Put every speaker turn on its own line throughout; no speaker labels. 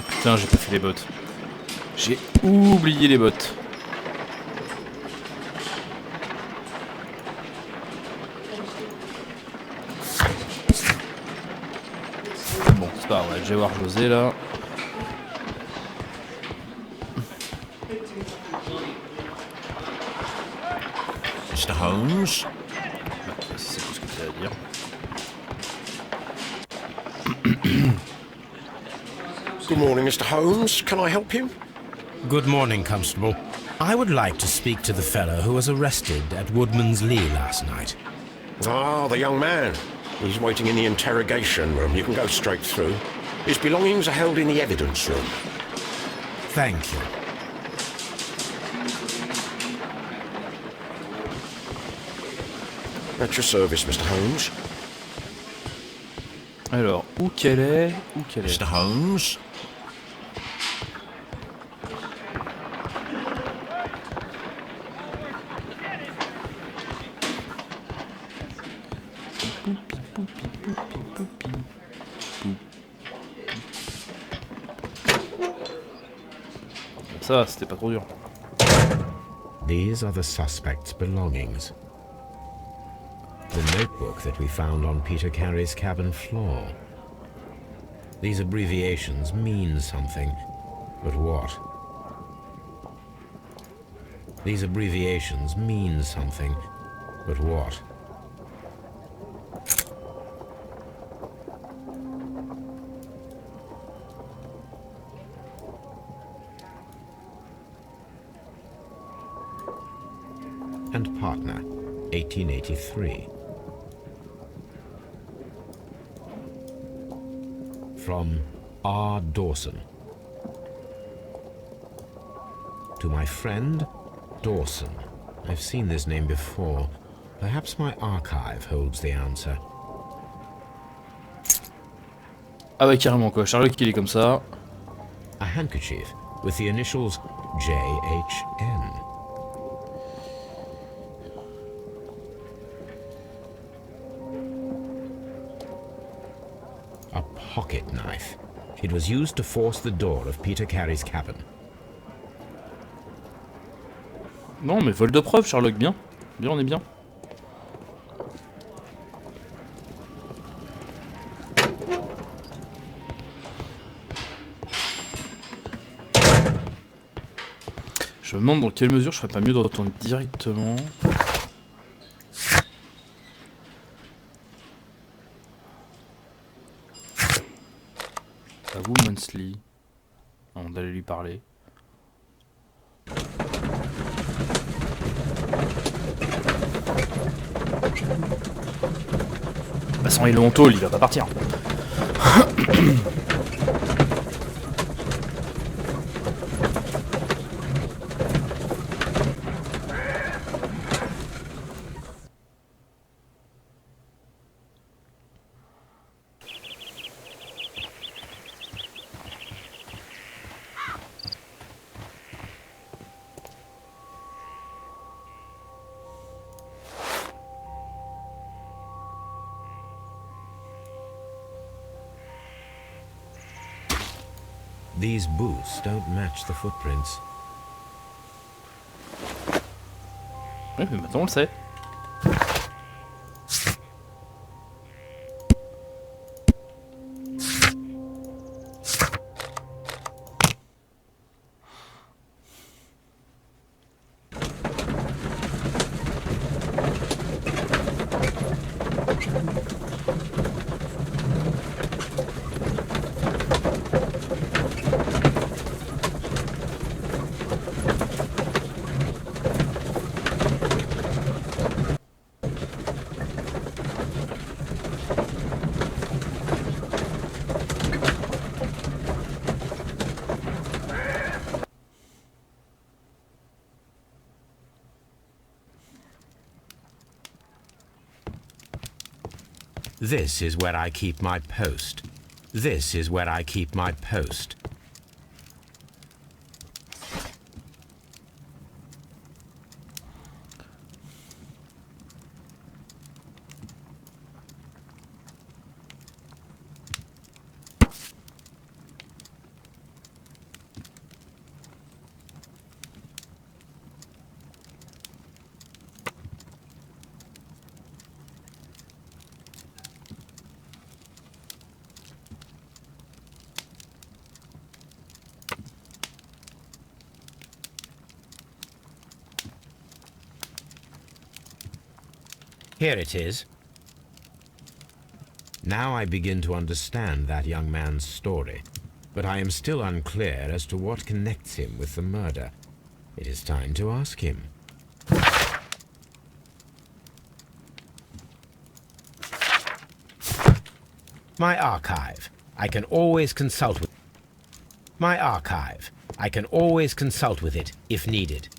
Putain, j'ai pas fait les bottes. J'ai oublié les bottes. Bon, c'est pas grave, je vais voir José là.
Mr. Holmes?
C'est tout ce que tu as à dire.
Good morning, Mr. Holmes. Can I help you?
Good morning, Constable. I would like to speak to the fellow who was arrested at Woodman's Lee last night.
Ah, the young man. He's waiting in the interrogation room. You can go straight through. His belongings are held in the evidence room.
Thank you.
At your service, Mr. Holmes.
Alors, où qu'elle est?
Mr. Holmes?
Ça, c'était pas trop dur.
These are the suspect's belongings. The notebook that we found on Peter Carey's cabin floor. These abbreviations mean something, but what? These abbreviations mean something, but what? And partner, 1883. From R. Dawson. To my friend, Dawson. I've seen this name before. Perhaps my archive holds the answer.
Ah ouais, carrément quoi. Sherlock, il est comme ça.
A handkerchief with the initials J.H.N. A pocket knife. It was used to force the door of Peter Carey's cabin.
Non, mais vol de preuve, Sherlock, bien. Bien, on est bien. Je me demande dans quelle mesure je ferais pas mieux de retourner directement. À vous, Monsley. On d'aller lui parler. De toute façon, il est en tôle, il va pas partir.
These boots don't match the footprints.
Oui, mais maintenant on le sait.
This is where I keep my post. This is where I keep my post. Here it is. Now I begin to understand that young man's story, but I am still unclear as to what connects him with the murder. It is time to ask him. My archive. I can always consult with... My archive. I can always consult with it if needed.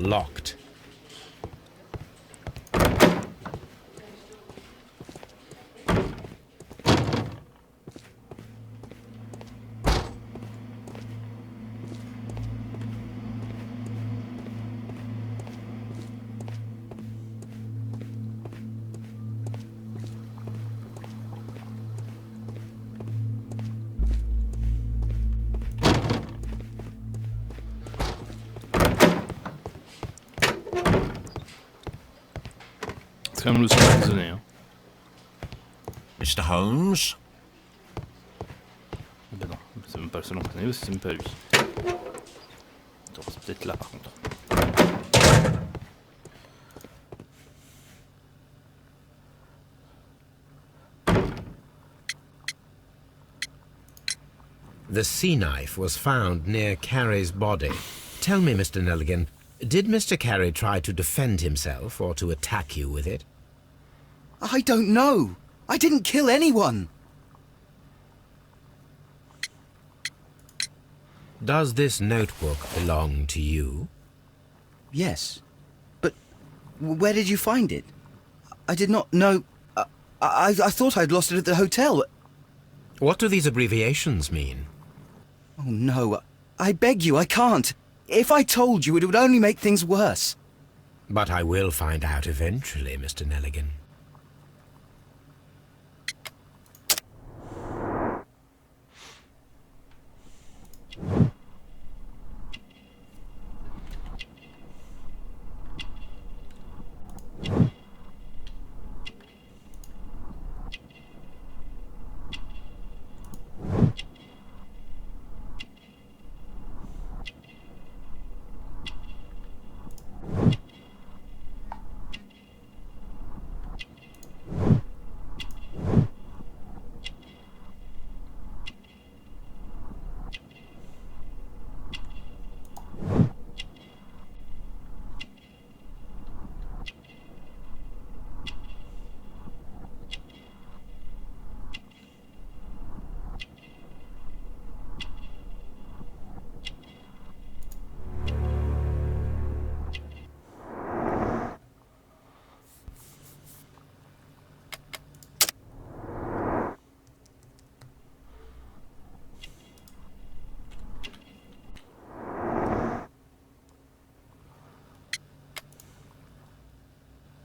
Locked.
C'est quand même le son emprisonné. Hein.
Mr. Holmes?
Ben non, c'est même pas le seul emprisonné, c'est même pas lui. Attends, c'est peut-être là par contre.
The sea knife was found near Carey's body. Tell me, Mr. Nelligan, did Mr. Carey try to defend himself or to attack you with it?
I don't know. I didn't kill anyone.
Does this notebook belong to you?
Yes. But where did you find it? I did not know... I thought I'd lost it at the hotel.
What do these abbreviations mean?
Oh, no. I beg you, I can't. If I told you, it would only make things worse.
But I will find out eventually, Mr. Nelligan.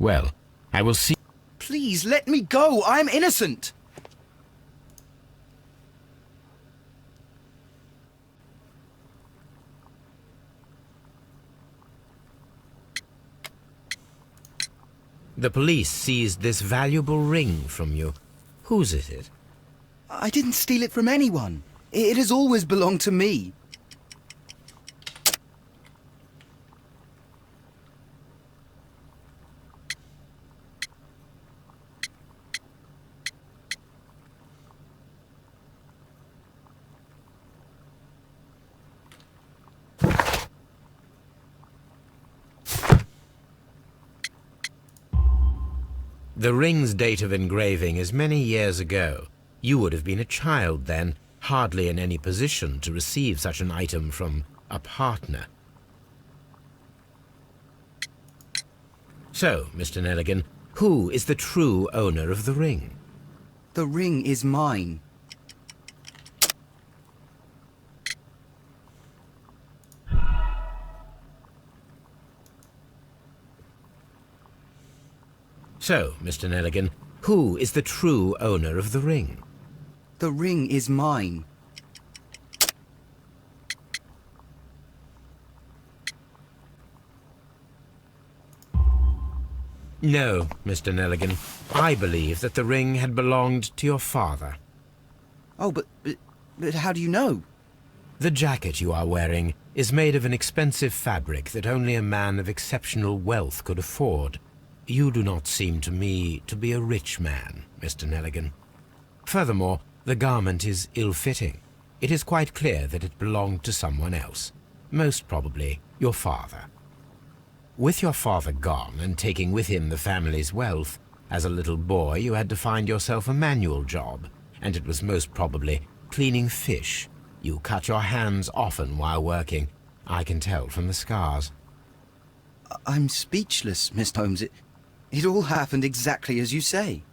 Well, I will see...
Please, let me go! I'm innocent!
The police seized this valuable ring from you. Whose is it?
I didn't steal it from anyone. It has always belonged to me.
The ring's date of engraving is many years ago. You would have been a child then, hardly in any position to receive such an item from a partner. So, Mr. Nelligan, who is the true owner of the ring?
The ring is mine.
So, Mr. Nelligan, who is the true owner of the ring?
The ring is mine.
No, Mr. Nelligan. I believe that the ring had belonged to your father.
Oh, but how do you know?
The jacket you are wearing is made of an expensive fabric that only a man of exceptional wealth could afford. You do not seem to me to be a rich man, Mr. Nelligan. Furthermore, the garment is ill-fitting. It is quite clear that it belonged to someone else, most probably your father. With your father gone and taking with him the family's wealth, as a little boy you had to find yourself a manual job, and it was most probably cleaning fish. You cut your hands often while working. I can tell from the scars.
I'm speechless, Miss Holmes. It all happened exactly as you say.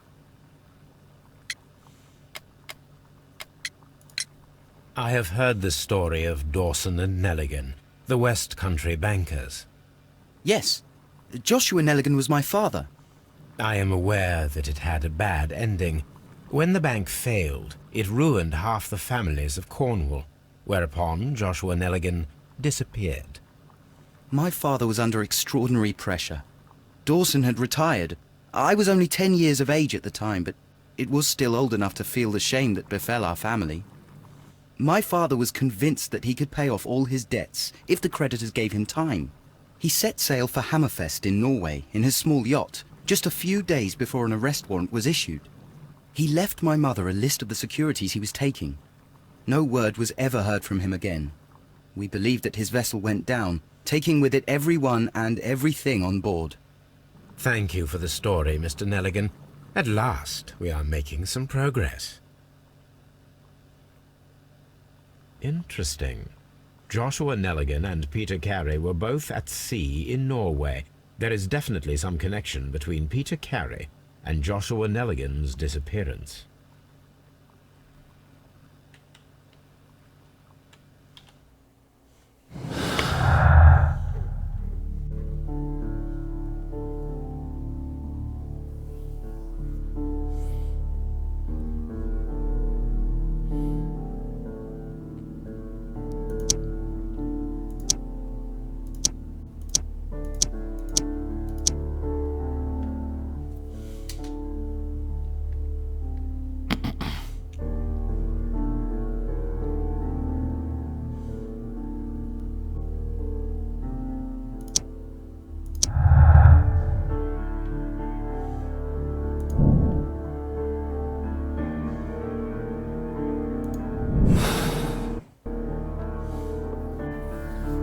I have heard the story of Dawson and Nelligan, the West Country bankers.
Yes, Joshua Nelligan was my father.
I am aware that it had a bad ending. When the bank failed, it ruined half the families of Cornwall, whereupon Joshua Nelligan disappeared.
My father was under extraordinary pressure. Dawson had retired. I was only 10 years of age at the time, but it was still old enough to feel the shame that befell our family. My father was convinced that he could pay off all his debts if the creditors gave him time. He set sail for Hammerfest in Norway in his small yacht just a few days before an arrest warrant was issued. He left my mother a list of the securities he was taking. No word was ever heard from him again. We believe that his vessel went down, taking with it everyone and everything on board.
Thank you for the story, Mr. Nelligan. At last, we are making some progress. Interesting. Joshua Nelligan and Peter Carey were both at sea in Norway. There is definitely some connection between Peter Carey and Joshua Nelligan's disappearance.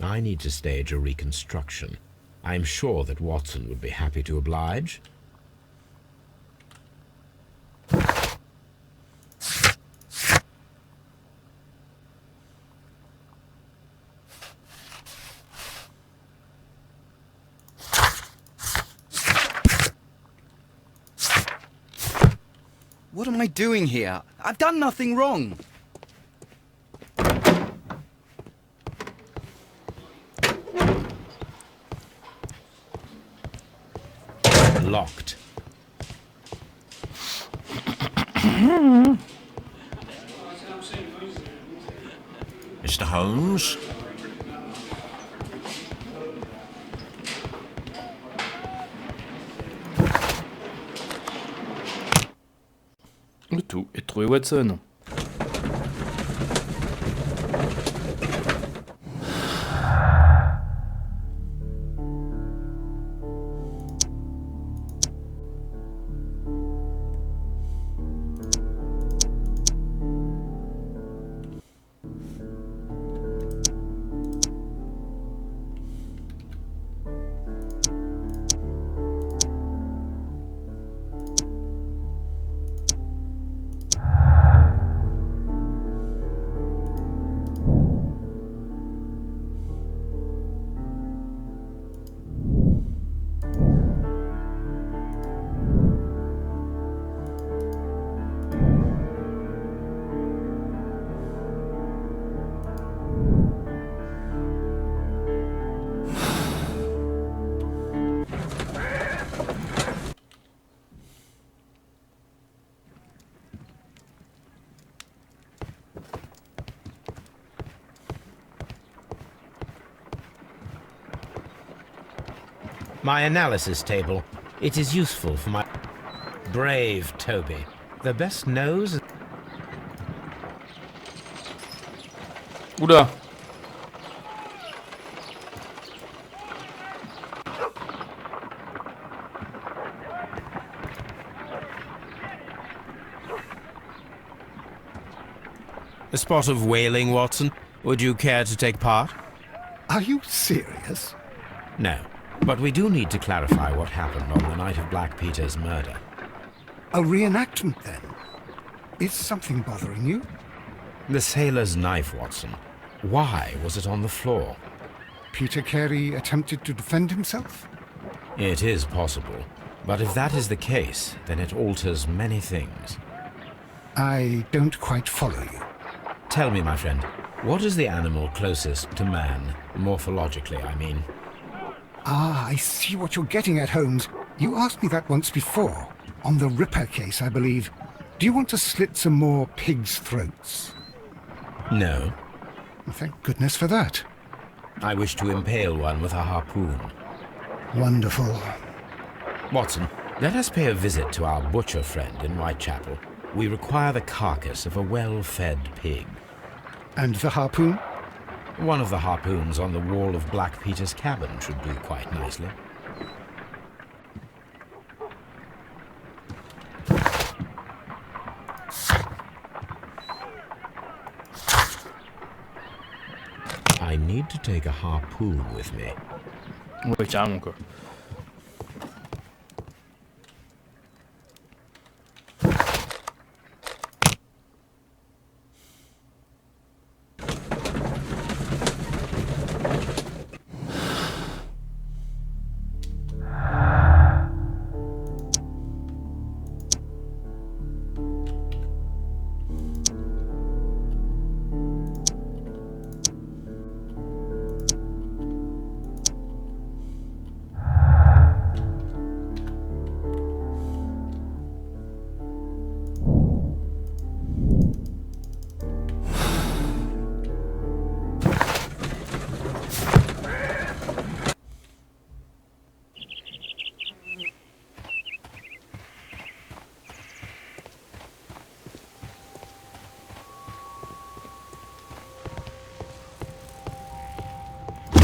I need to stage a reconstruction. I'm sure that Watson would be happy to oblige.
What am I doing here? I've done nothing wrong.
unlocked.
Mr. Holmes?
Le tout est de trouver Watson.
My analysis table. It is useful for my... Brave Toby. The best nose...
Oula!
A spot of whaling, Watson. Would you care to take part?
Are you serious?
No. But we do need to clarify what happened on the night of Black Peter's murder.
A reenactment, then? Is something bothering you?
The sailor's knife, Watson. Why was it on the floor?
Peter Carey attempted to defend himself?
It is possible. But if that is the case, then it alters many things.
I don't quite follow you.
Tell me, my friend, what is the animal closest to man, morphologically, I mean?
Ah, I see what you're getting at, Holmes. You asked me that once before. On the Ripper case, I believe. Do you want to slit some more pigs' throats?
No.
Well, thank goodness for that.
I wish to impale one with a harpoon.
Wonderful.
Watson, let us pay a visit to our butcher friend in Whitechapel. We require the carcass of a well-fed pig.
And the harpoon?
One of the harpoons on the wall of Black Peter's cabin should do quite nicely. I need to take a harpoon with me.
Ouais, carrément quoi.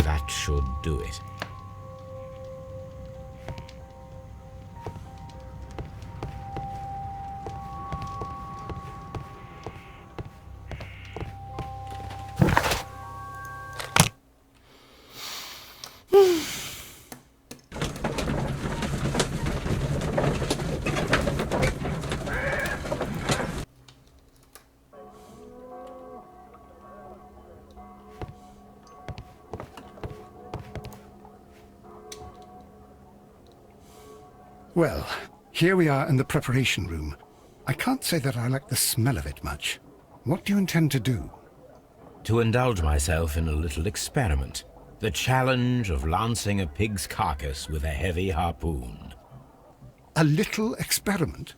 That should do it.
Well, here we are in the preparation room. I can't say that I like the smell of it much. What do you intend to do?
To indulge myself in a little experiment. The challenge of lancing a pig's carcass with a heavy harpoon.
A little experiment?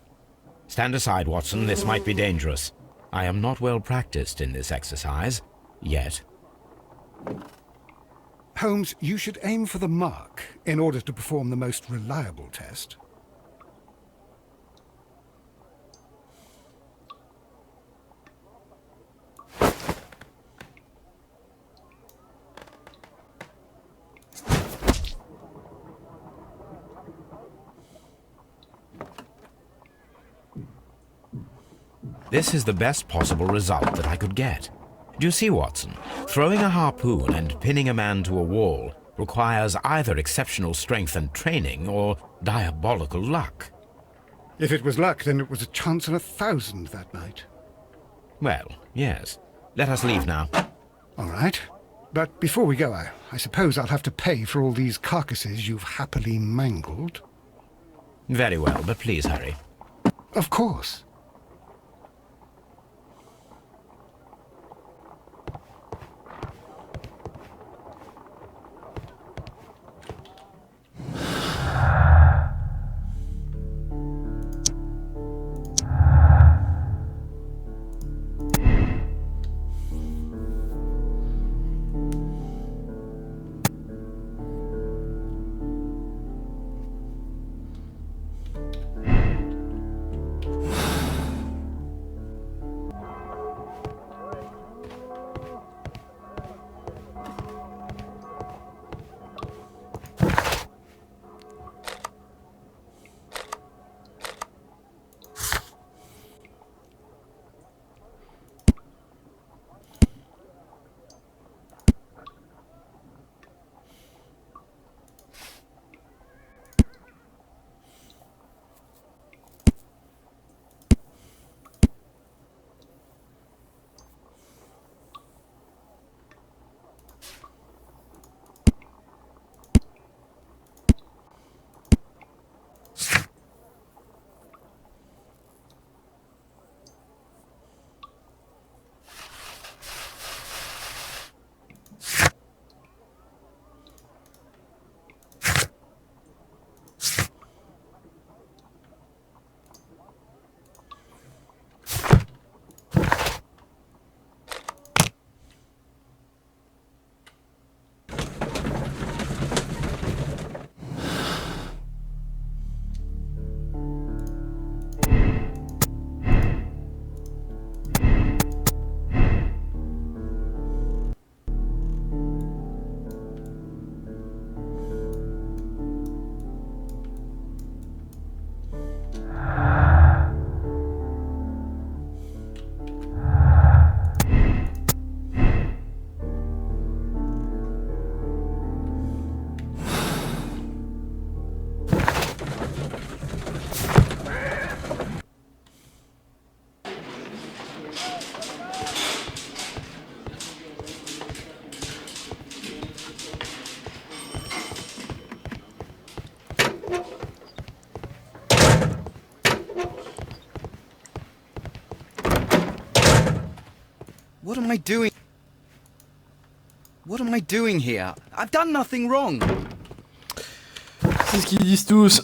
Stand aside, Watson. This might be dangerous. I am not well practiced in this exercise. Yet.
Holmes, you should aim for the mark in order to perform the most reliable test.
This is the best possible result that I could get. Do you see, Watson? Throwing a harpoon and pinning a man to a wall requires either exceptional strength and training or diabolical luck.
If it was luck, then it was a chance in 1,000 that night.
Well, yes. Let us leave now.
All right. But before we go, I suppose I'll have to pay for all these carcasses you've happily mangled.
Very well, but please hurry.
Of course.
What am I doing? What am I doing here? I've done nothing wrong.
C'est ce qu'ils disent tous.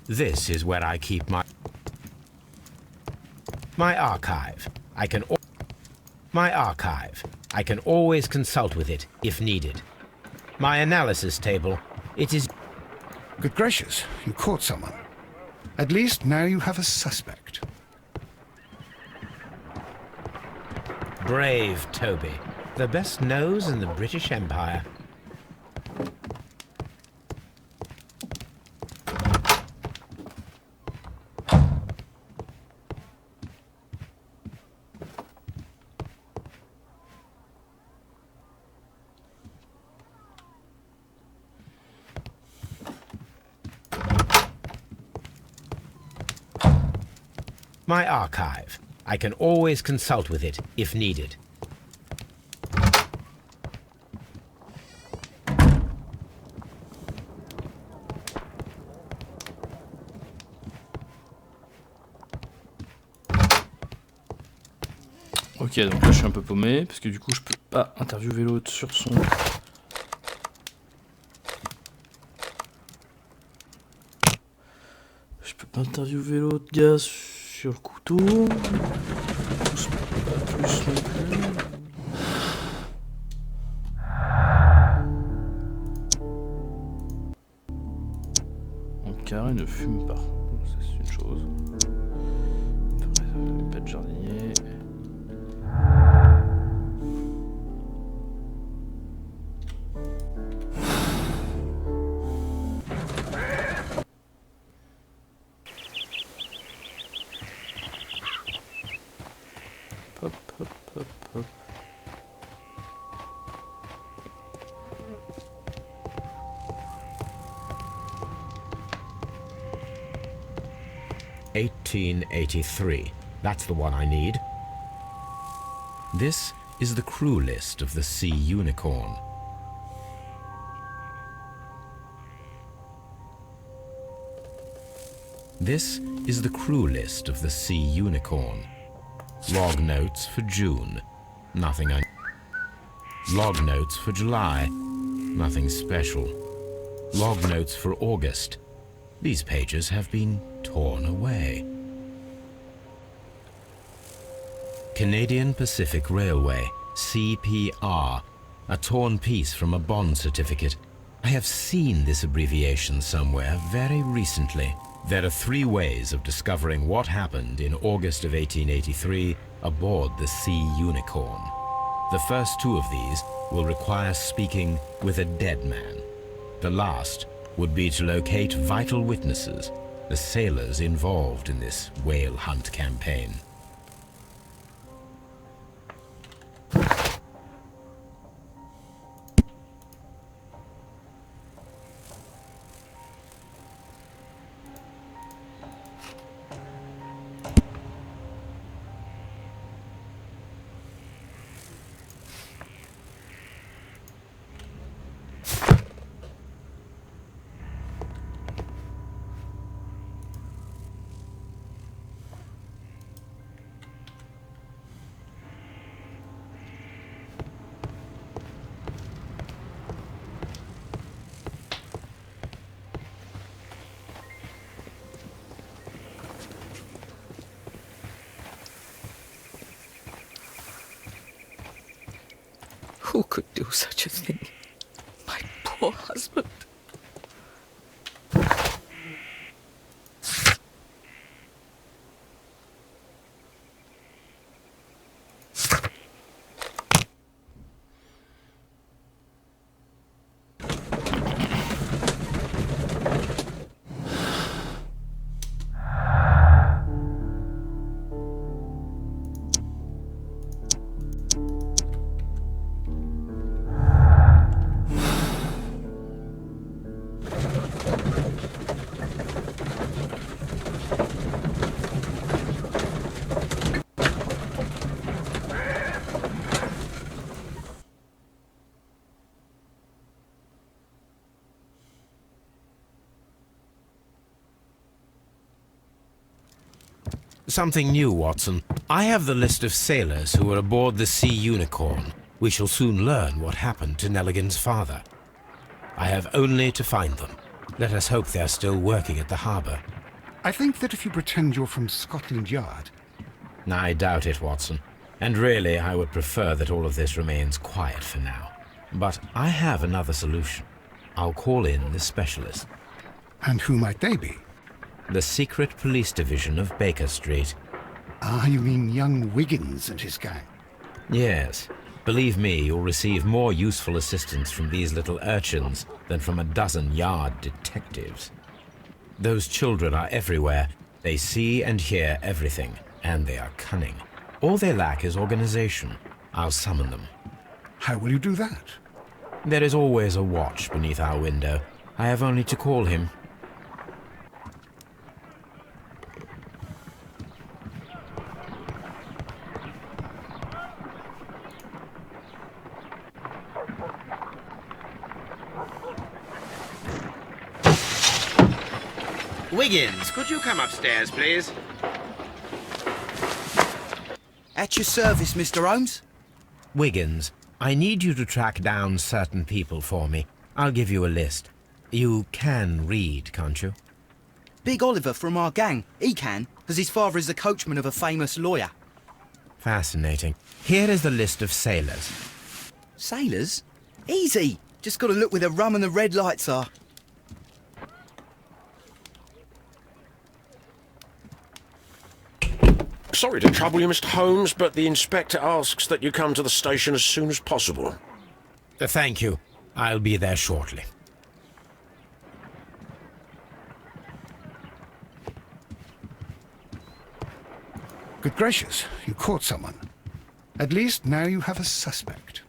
This is where I keep my archive. I can always consult with it if needed. My analysis table. It is.
Good gracious, you caught someone. At least now you have a suspect.
Brave Toby. The best nose in the British Empire. My archive. I can always consult with it if needed.
Ok, donc là je suis un peu paumé, parce que du coup je peux pas interviewer l'autre sur son... Je peux pas interviewer l'autre gars sur le couteau. Pas plus non plus. Mon carré ne fume pas. Ça c'est une chose. Pas de jardinier. Hop, hop, hop, hop.
(1883). That's the one I need. This is the crew list of the Sea Unicorn. This is the crew list of the Sea Unicorn. Log notes for June. Nothing Log notes for July. Nothing special. Log notes for August. These pages have been torn away. Canadian Pacific Railway, CPR. A torn piece from a bond certificate. I have seen this abbreviation somewhere very recently. There are 3 ways of discovering what happened in August of 1883 aboard the Sea Unicorn. The first 2 of these will require speaking with a dead man. The last would be to locate vital witnesses, the sailors involved in this whale hunt campaign.
Who could do such a thing? My poor husband.
Something new, Watson. I have the list of sailors who were aboard the Sea Unicorn. We shall soon learn what happened to Nelligan's father. I have only to find them. Let us hope they're still working at the harbour.
I think that if you pretend you're from Scotland Yard...
I doubt it, Watson. And really, I would prefer that all of this remains quiet for now. But I have another solution. I'll call in the specialist.
And who might they be?
The secret police division of Baker Street.
Ah, you mean young Wiggins and his gang?
Yes. Believe me, you'll receive more useful assistance from these little urchins than from a dozen yard detectives. Those children are everywhere. They see and hear everything, and they are cunning. All they lack is organization. I'll summon them.
How will you do that?
There is always a watch beneath our window. I have only to call him.
Wiggins, could you come upstairs, please?
At your service, Mr. Holmes.
Wiggins, I need you to track down certain people for me. I'll give you a list. You can read, can't you?
Big Oliver from our gang. He can, because his father is the coachman of a famous lawyer.
Fascinating. Here is the list of sailors.
Sailors? Easy. Just got to look where the rum and the red lights are.
Sorry to trouble you, Mr. Holmes, but the inspector asks that you come to the station as soon as possible.
Thank you. I'll be there shortly.
Good gracious, you caught someone. At least now you have a suspect.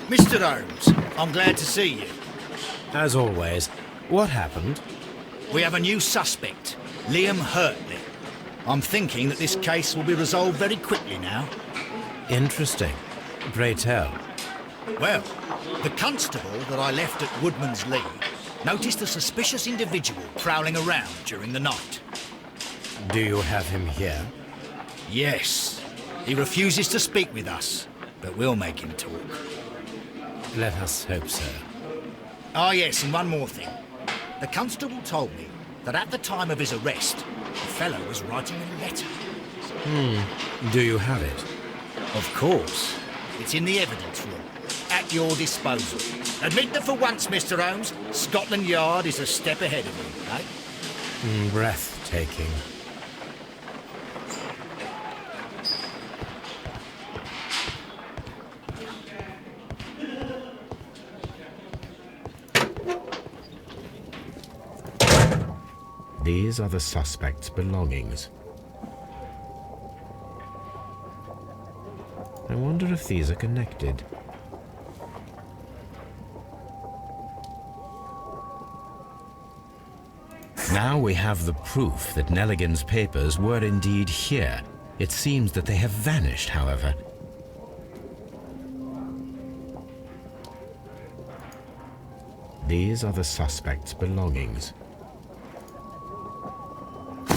Mr. Holmes, I'm glad to see you.
As always. What happened?
We have a new suspect, Liam Hurtley. I'm thinking that this case will be resolved very quickly now.
Interesting. Pray tell.
Well, the constable that I left at Woodman's Lee noticed a suspicious individual prowling around during the night.
Do you have him here?
Yes. He refuses to speak with us, but we'll make him talk.
Let us hope so.
Ah, yes, and one more thing. The constable told me that at the time of his arrest, the fellow was writing a letter.
Do you have it?
Of course. It's in the evidence room, at your disposal. Admit that for once, Mr. Holmes, Scotland Yard is a step ahead of you, eh?
Breathtaking. These are the suspect's belongings. I wonder if these are connected. Now we have the proof that Nelligan's papers were indeed here. It seems that they have vanished, however. These are the suspect's belongings.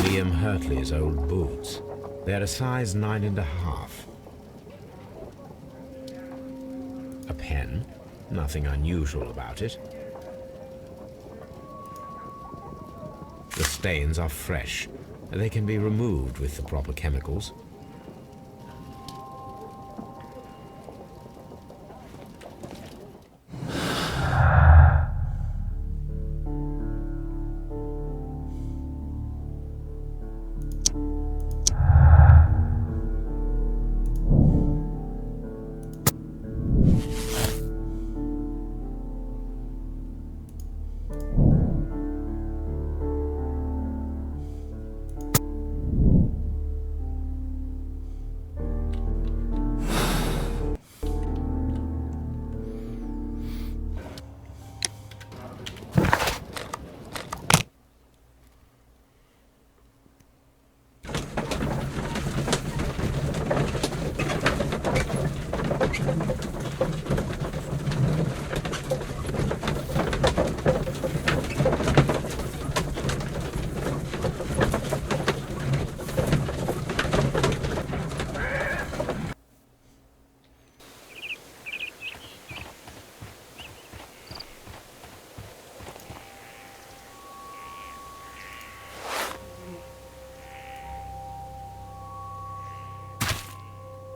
Liam Hurtley's old boots. They're a size 9.5. A pen. Nothing unusual about it. The stains are fresh. They can be removed with the proper chemicals.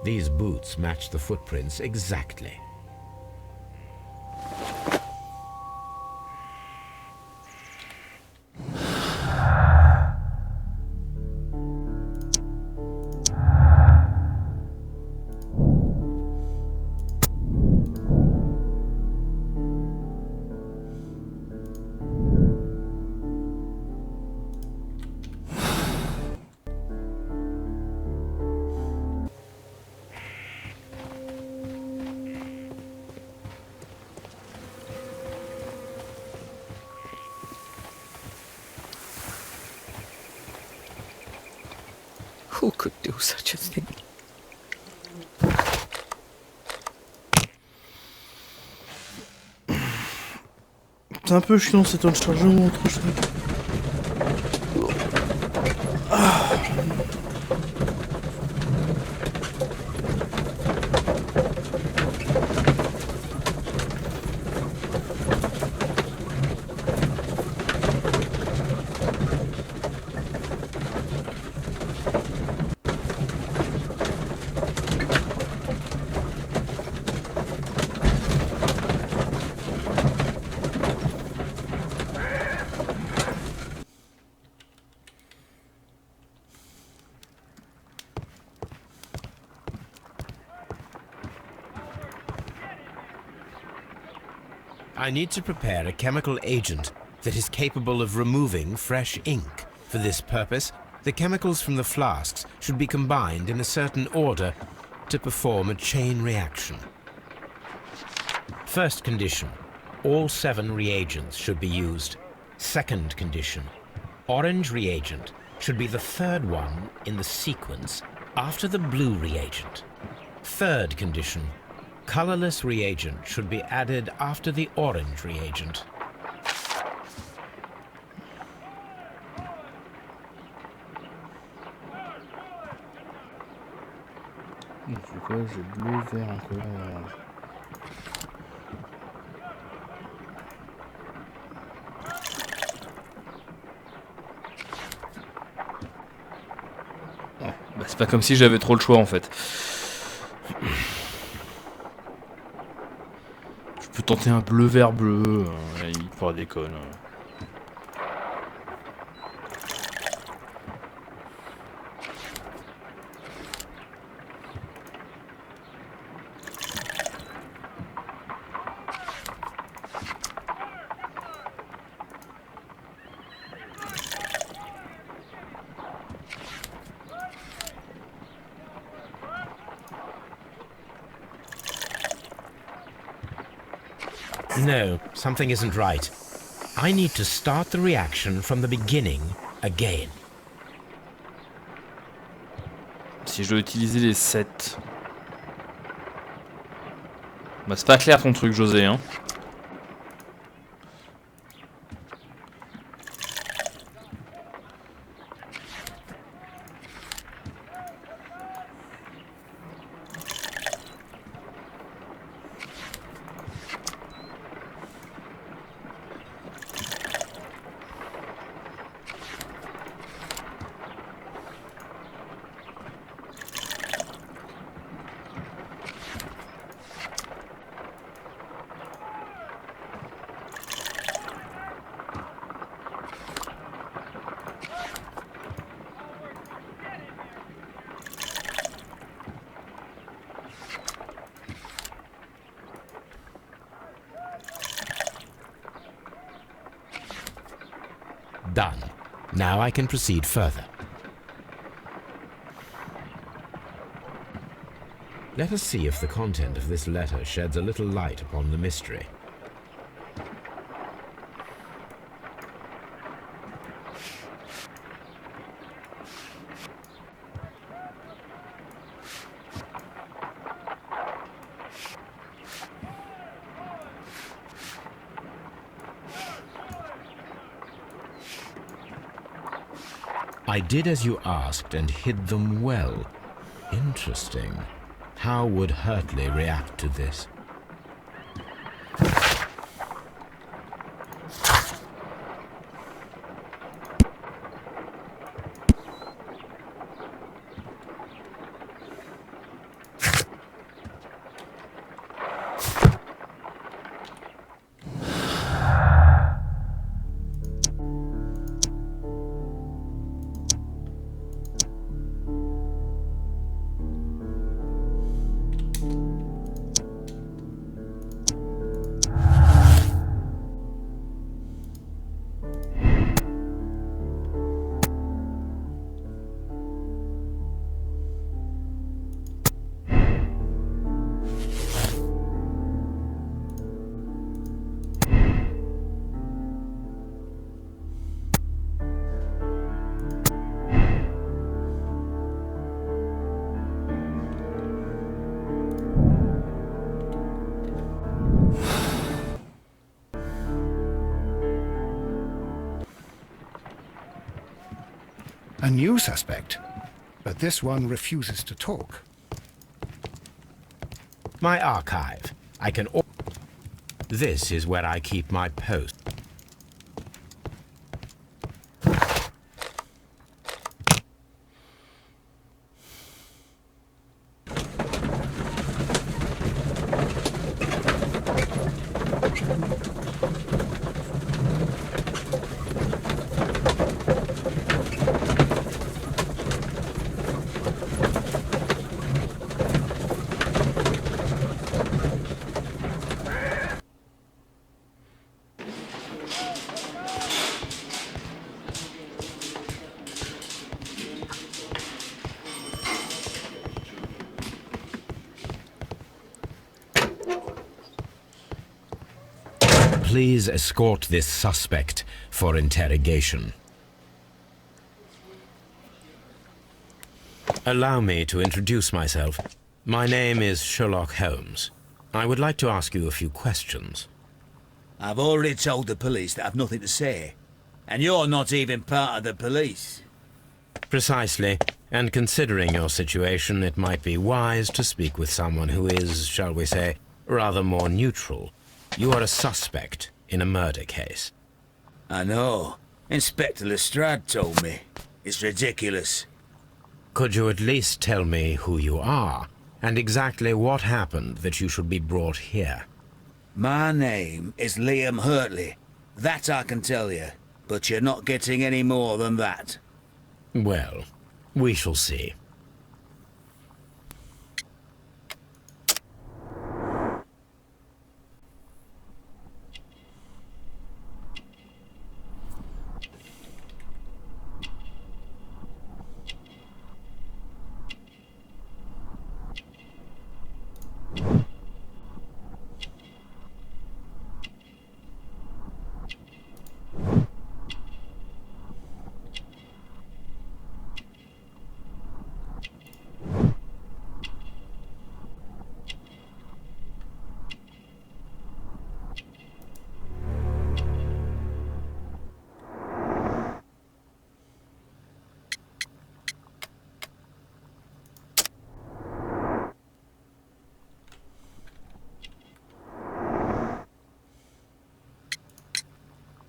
These boots match the footprints exactly.
Who could do such a thing?
C'est un peu chiant ces temps de chargement entre chaque.
I need to prepare a chemical agent that is capable of removing fresh ink. For this purpose, the chemicals from the flasks should be combined in a certain order to perform a chain reaction. First condition, all 7 reagents should be used. Second condition, orange reagent should be the 3rd one in the sequence after the blue reagent. Third condition, colorless reagent should be added after the orange reagent.
Du coup, j'ai bleu, vert, incolore et orange. Ouais, bah c'est pas comme si j'avais trop le choix en fait. Je peux tenter un bleu vert bleu, il pourra déconner.
No, something isn't right. I need to start the reaction from the beginning again.
Si je dois utiliser les 7. Bah c'est pas clair ton truc José hein.
Done. Now I can proceed further. Let us see if the content of this letter sheds a little light upon the mystery. I did as you asked and hid them well. Interesting. How would Hurtley react to this?
A new suspect. But this one refuses to talk.
My archive. This is where I keep my post. Please escort this suspect for interrogation. Allow me to introduce myself. My name is Sherlock Holmes. I would like to ask you a few questions.
I've already told the police that I've nothing to say. And you're not even part of the police.
Precisely. And considering your situation, it might be wise to speak with someone who is, shall we say, rather more neutral. You are a suspect in a murder case.
I know. Inspector Lestrade told me. It's ridiculous.
Could you at least tell me who you are, and exactly what happened that you should be brought here?
My name is Liam Hurtley. That I can tell you. But you're not getting any more than that.
Well, we shall see.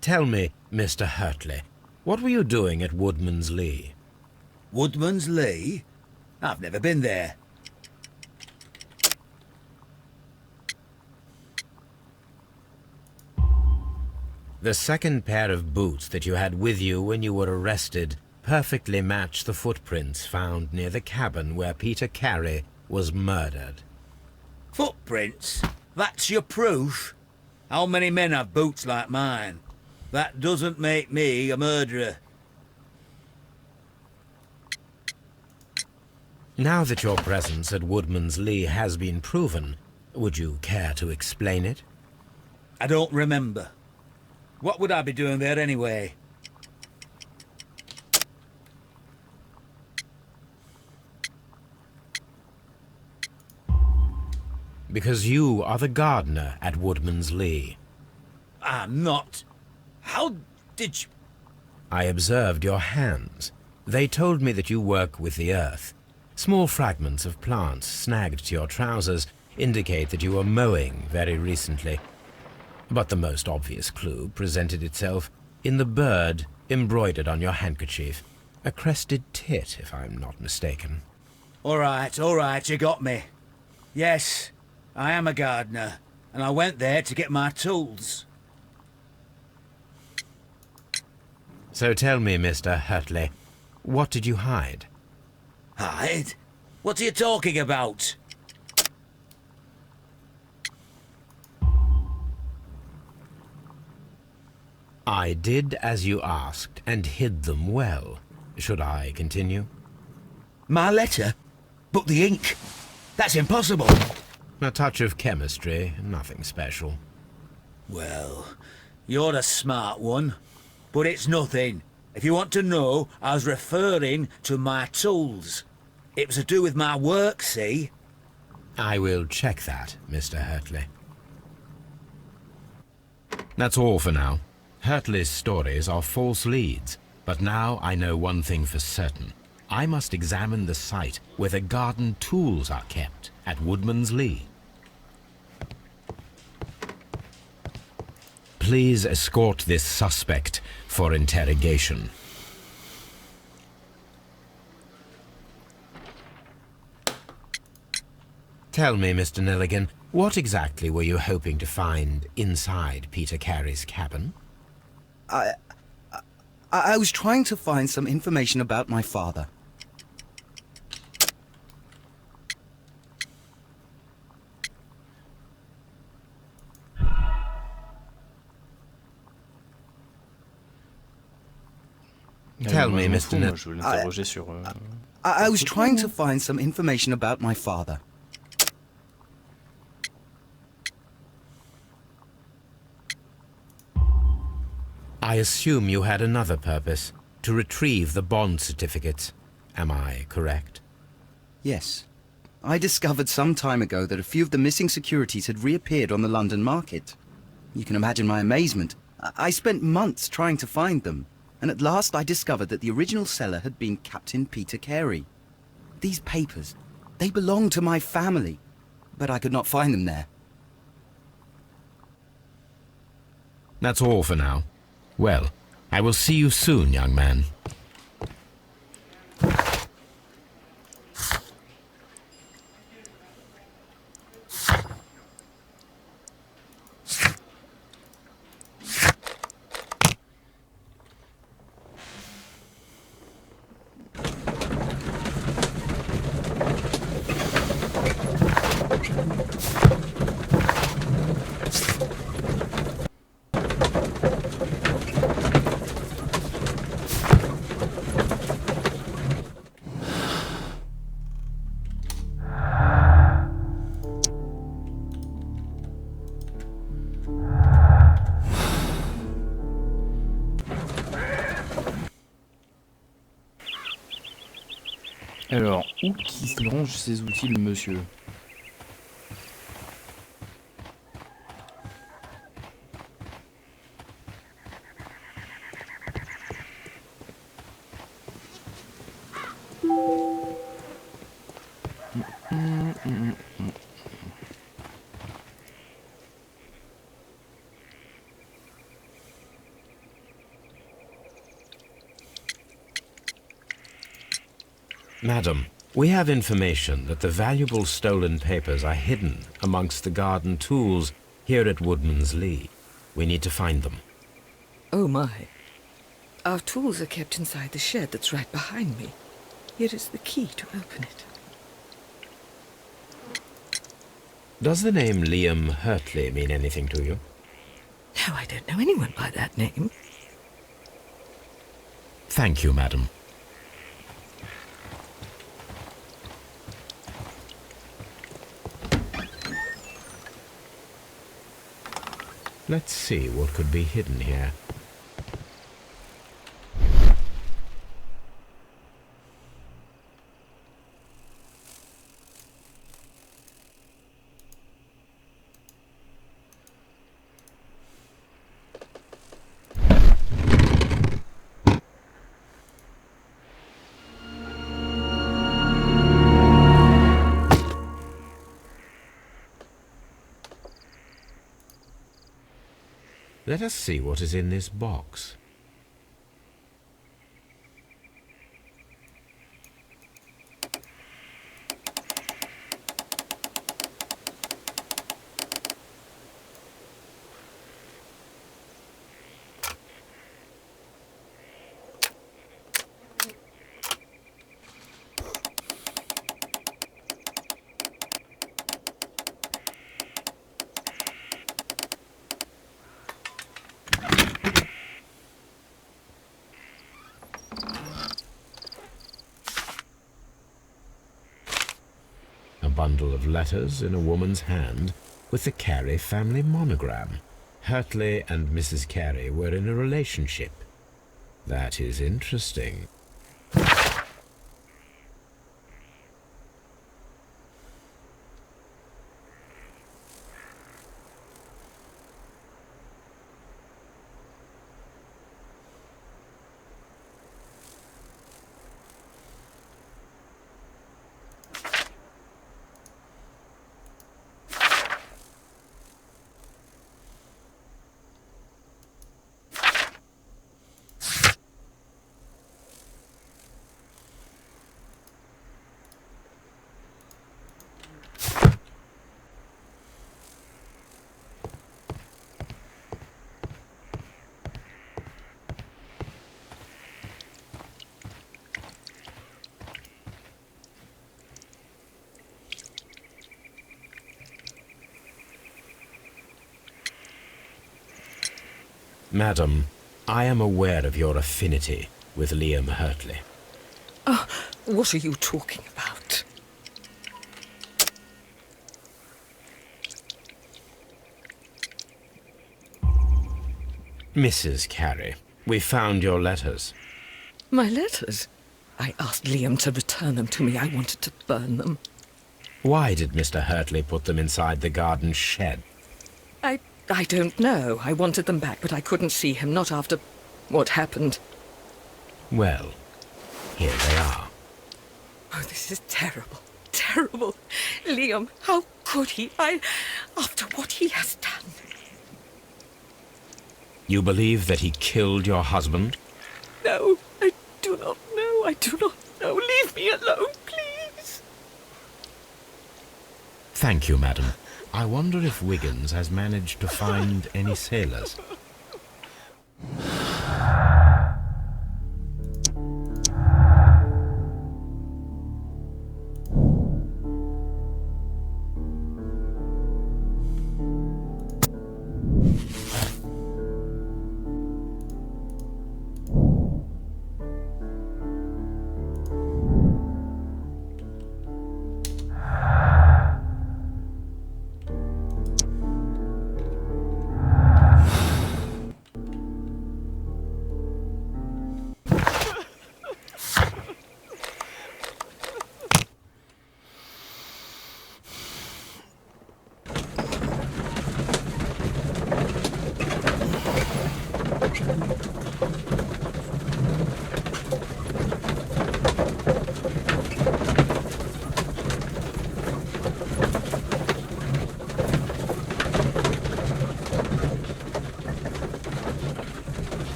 Tell me, Mr. Hurtley, what were you doing at Woodman's Lee?
Woodman's Lee? I've never been there.
The second pair of boots that you had with you when you were arrested perfectly match the footprints found near the cabin where Peter Carey was murdered.
Footprints? That's your proof? How many men have boots like mine? That doesn't make me a murderer.
Now that your presence at Woodman's Lee has been proven, would you care to explain it?
I don't remember. What would I be doing there anyway?
Because you are the gardener at Woodman's Lee.
I'm not. How did you...
I observed your hands. They told me that you work with the earth. Small fragments of plants snagged to your trousers indicate that you were mowing very recently. But the most obvious clue presented itself in the bird embroidered on your handkerchief. A crested tit, if I'm not mistaken.
All right, you got me. Yes, I am a gardener, and I went there to get my tools.
So tell me, Mr. Hurtley, what did you hide?
Hide? What are you talking about?
I did as you asked, and hid them well. Should I continue?
My letter? But the ink? That's impossible.
A touch of chemistry, nothing special.
Well, you're a smart one. But it's nothing. If you want to know, I was referring to my tools. It was to do with my work, see?
I will check that, Mr. Hurtley. That's all for now. Hurtley's stories are false leads, But now I know one thing for certain. I must examine the site where the garden tools are kept at Woodman's Lee. Please escort this suspect for interrogation. Tell me, Mr. Nelligan, what exactly were you hoping to find inside Peter Carey's cabin?
I was trying to find some information about my father.
Tell
Moi,
me,
je m'en
Mr.
fous,
Nell.
moi, je veux l'interroger sur...
I was trying to find some information about my father.
I assume you had another purpose, to retrieve the bond certificates. Am I correct?
Yes. I discovered some time ago that a few of the missing securities had reappeared on the London market. You can imagine my amazement. I spent months trying to find them, and at last I discovered that the original seller had been Captain Peter Carey. These papers, they belong to my family, but I could not find them there.
That's all for now. Well, I will see you soon, young man.
Alors, où qu'il range ses outils, le monsieur?
Madam, we have information that the valuable stolen papers are hidden amongst the garden tools here at Woodman's Lee. We need to find them.
Oh my. Our tools are kept inside the shed that's right behind me. Here is the key to open it.
Does the name Liam Hurtley mean anything to you?
No, I don't know anyone by that name.
Thank you, madam. Let's see what could be hidden here. Let us see what is in this box. Bundle of letters in a woman's hand with the Carey family monogram. Hurtley and Mrs. Carey were in a relationship. That is interesting. Madam, I am aware of your affinity with Liam Hurtley.
Oh, what are you talking about?
Mrs. Carey, we found your letters.
My letters? I asked Liam to return them to me. I wanted to burn them.
Why did Mr. Hurtley put them inside the garden shed?
I don't know. I wanted them back, but I couldn't see him, not after what happened.
Well, here they are.
Oh, this is terrible. Terrible. Liam, how could he? After what he has done.
You believe that he killed your husband?
No, I do not know. I do not know. Leave me alone, please.
Thank you, madam. I wonder if Wiggins has managed to find any sailors.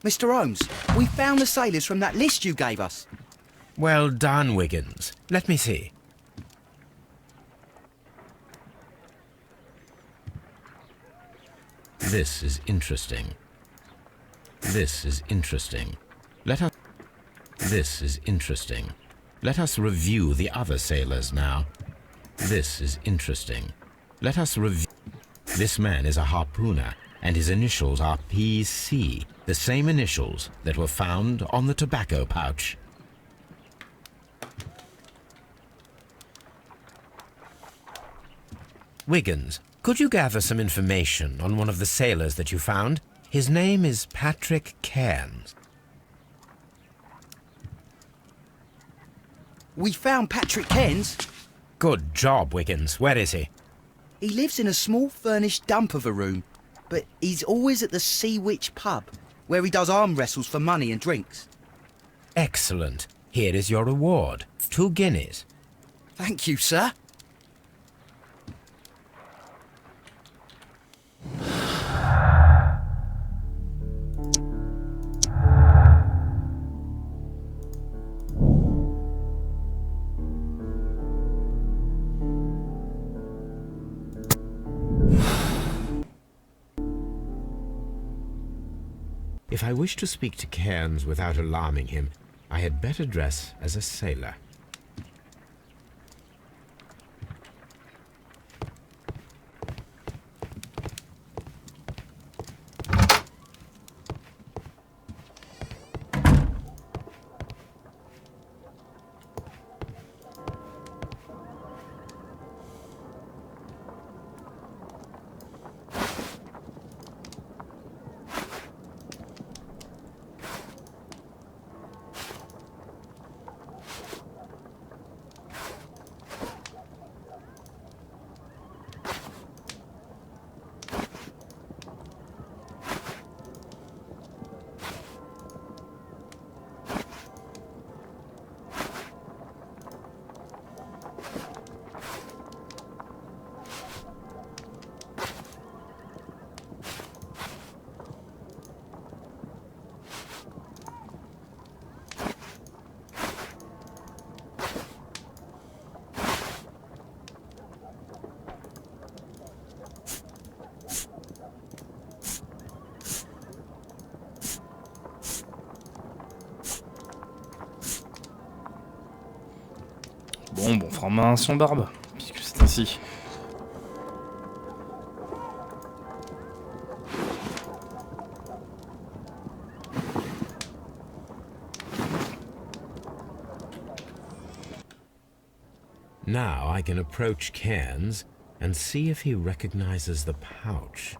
Mr. Holmes, we found the sailors from that list you gave us.
Well done, Wiggins. Let me see. This is interesting. This is interesting. This is interesting. Let us review the other sailors now. This is interesting. Let us review... This man is a harpooner, and his initials are PC, the same initials that were found on the tobacco pouch. Wiggins, could you gather some information on one of the sailors that you found? His name is Patrick Cairns.
We found Patrick Cairns.
Good job, Wiggins. Where is he?
He lives in a small furnished dump of a room, but he's always at the Sea Witch pub, where he does arm wrestles for money and drinks.
Excellent. Here is your reward. 2 guineas.
Thank you, sir.
If I wish to speak to Cairns without alarming him, I had better dress as a sailor.
Bon, on fera main sans barbe, puisque c'est ainsi.
Now I can approach Cairns and see if he recognizes the pouch.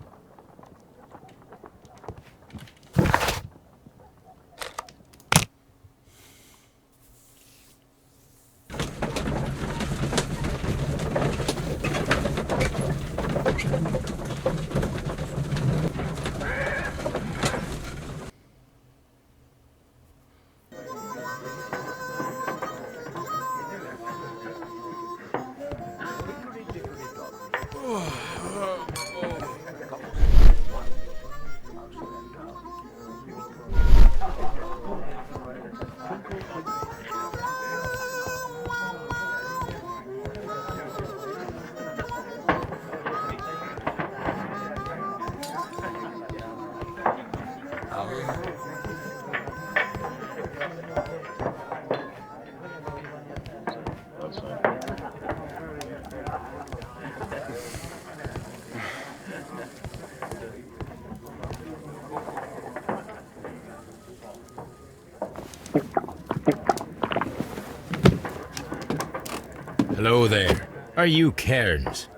Hello there. Are you Cairns?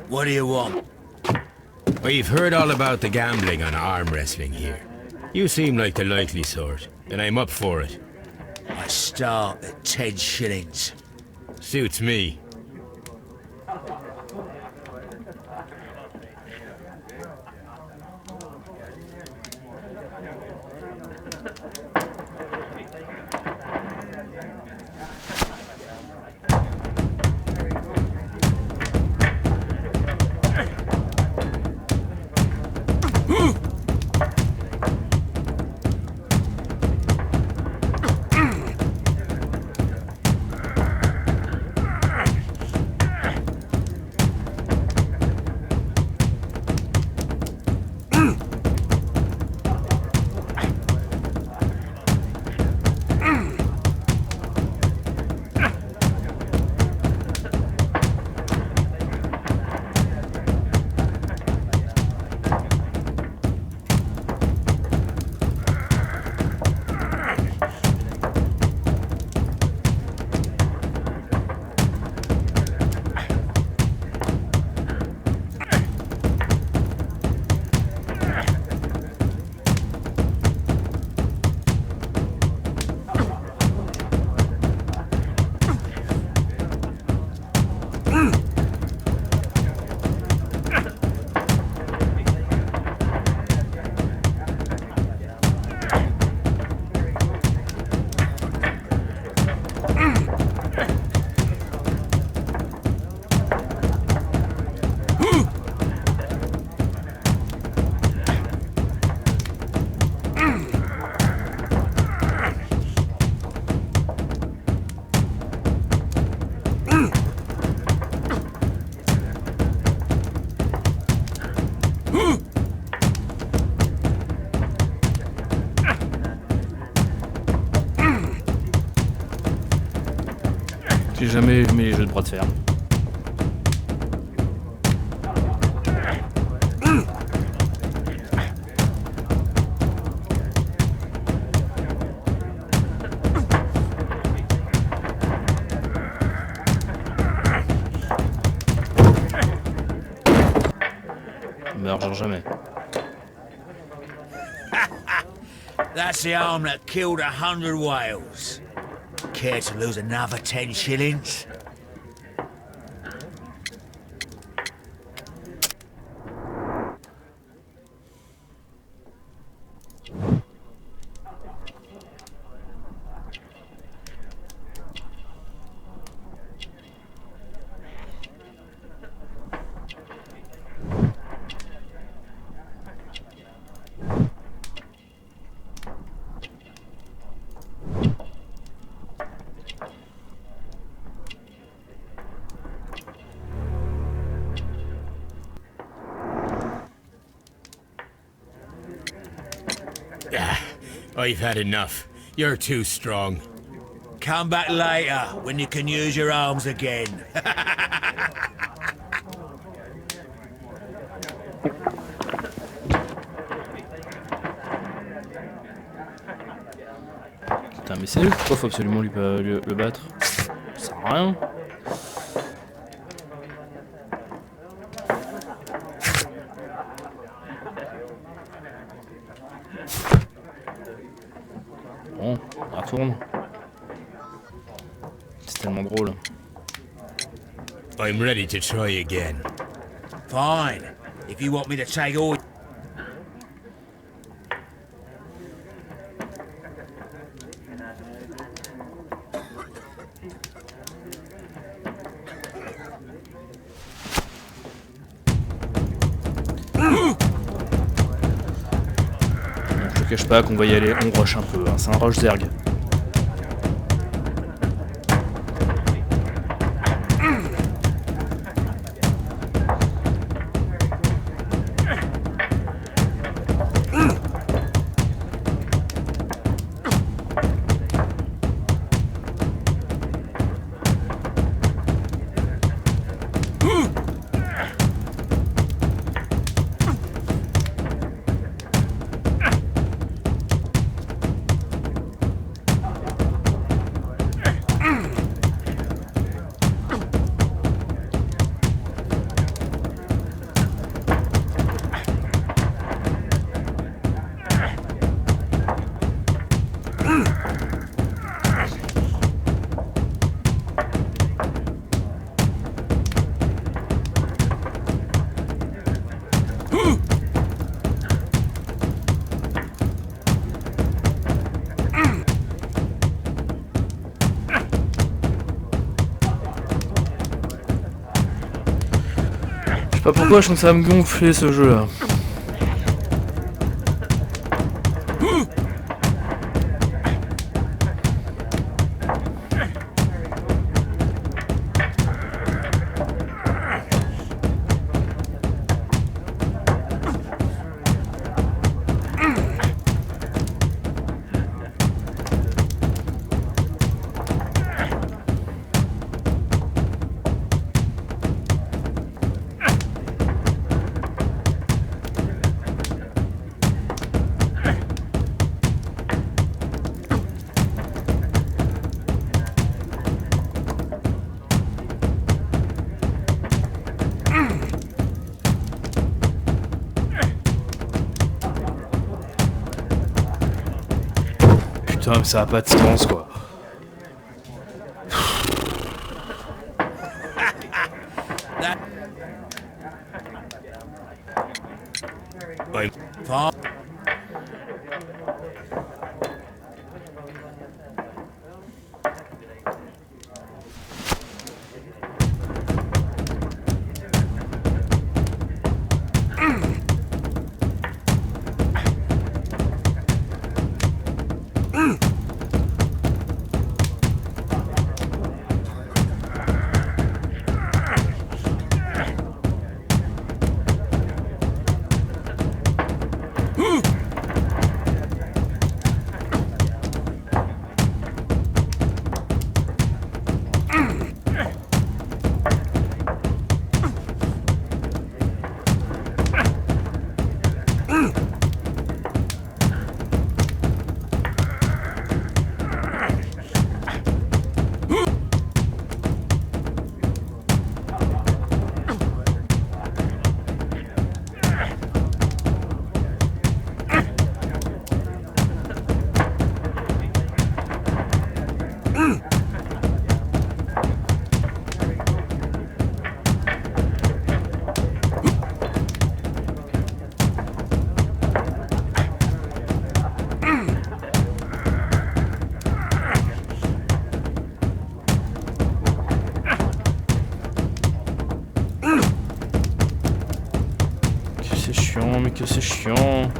What do you want?
We've heard all about the gambling on arm wrestling here. You seem like the likely sort, and I'm up for it.
I start at 10 shillings.
Suits me.
J'ai jamais aimé les jeux de bras de fer. Meurt genre jamais.
That's the arm that killed 100 whales. Care to lose another 10 shillings?
I've had enough. You're too strong.
Come back later, when you can use your arms again.
Putain, mais c'est lui, pourquoi faut absolument le battre? Ça sert à rien. Bon, on retourne. C'est tellement drôle.
I'm ready to try again.
Fine. If you want me to take all...
Je te cache pas qu'on va y aller, on rush un peu, hein. C'est un rush zerg. Je sais pas pourquoi je sens que ça va me gonfler ce jeu là. Putain, mais ça a pas de sens quoi.
Fine. Mais que c'est chiant.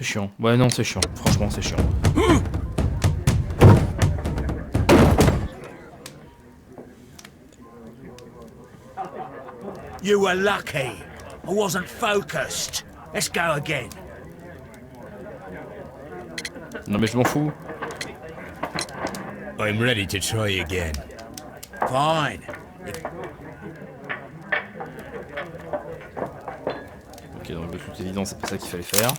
C'est chiant. Ouais, non, c'est chiant. Franchement, c'est chiant.
You were lucky. I wasn't focused. Let's go again.
Non, mais je m'en fous.
I'm ready to try again.
Fine.
Ok, donc de toute évidence, c'est pas ça qu'il fallait faire.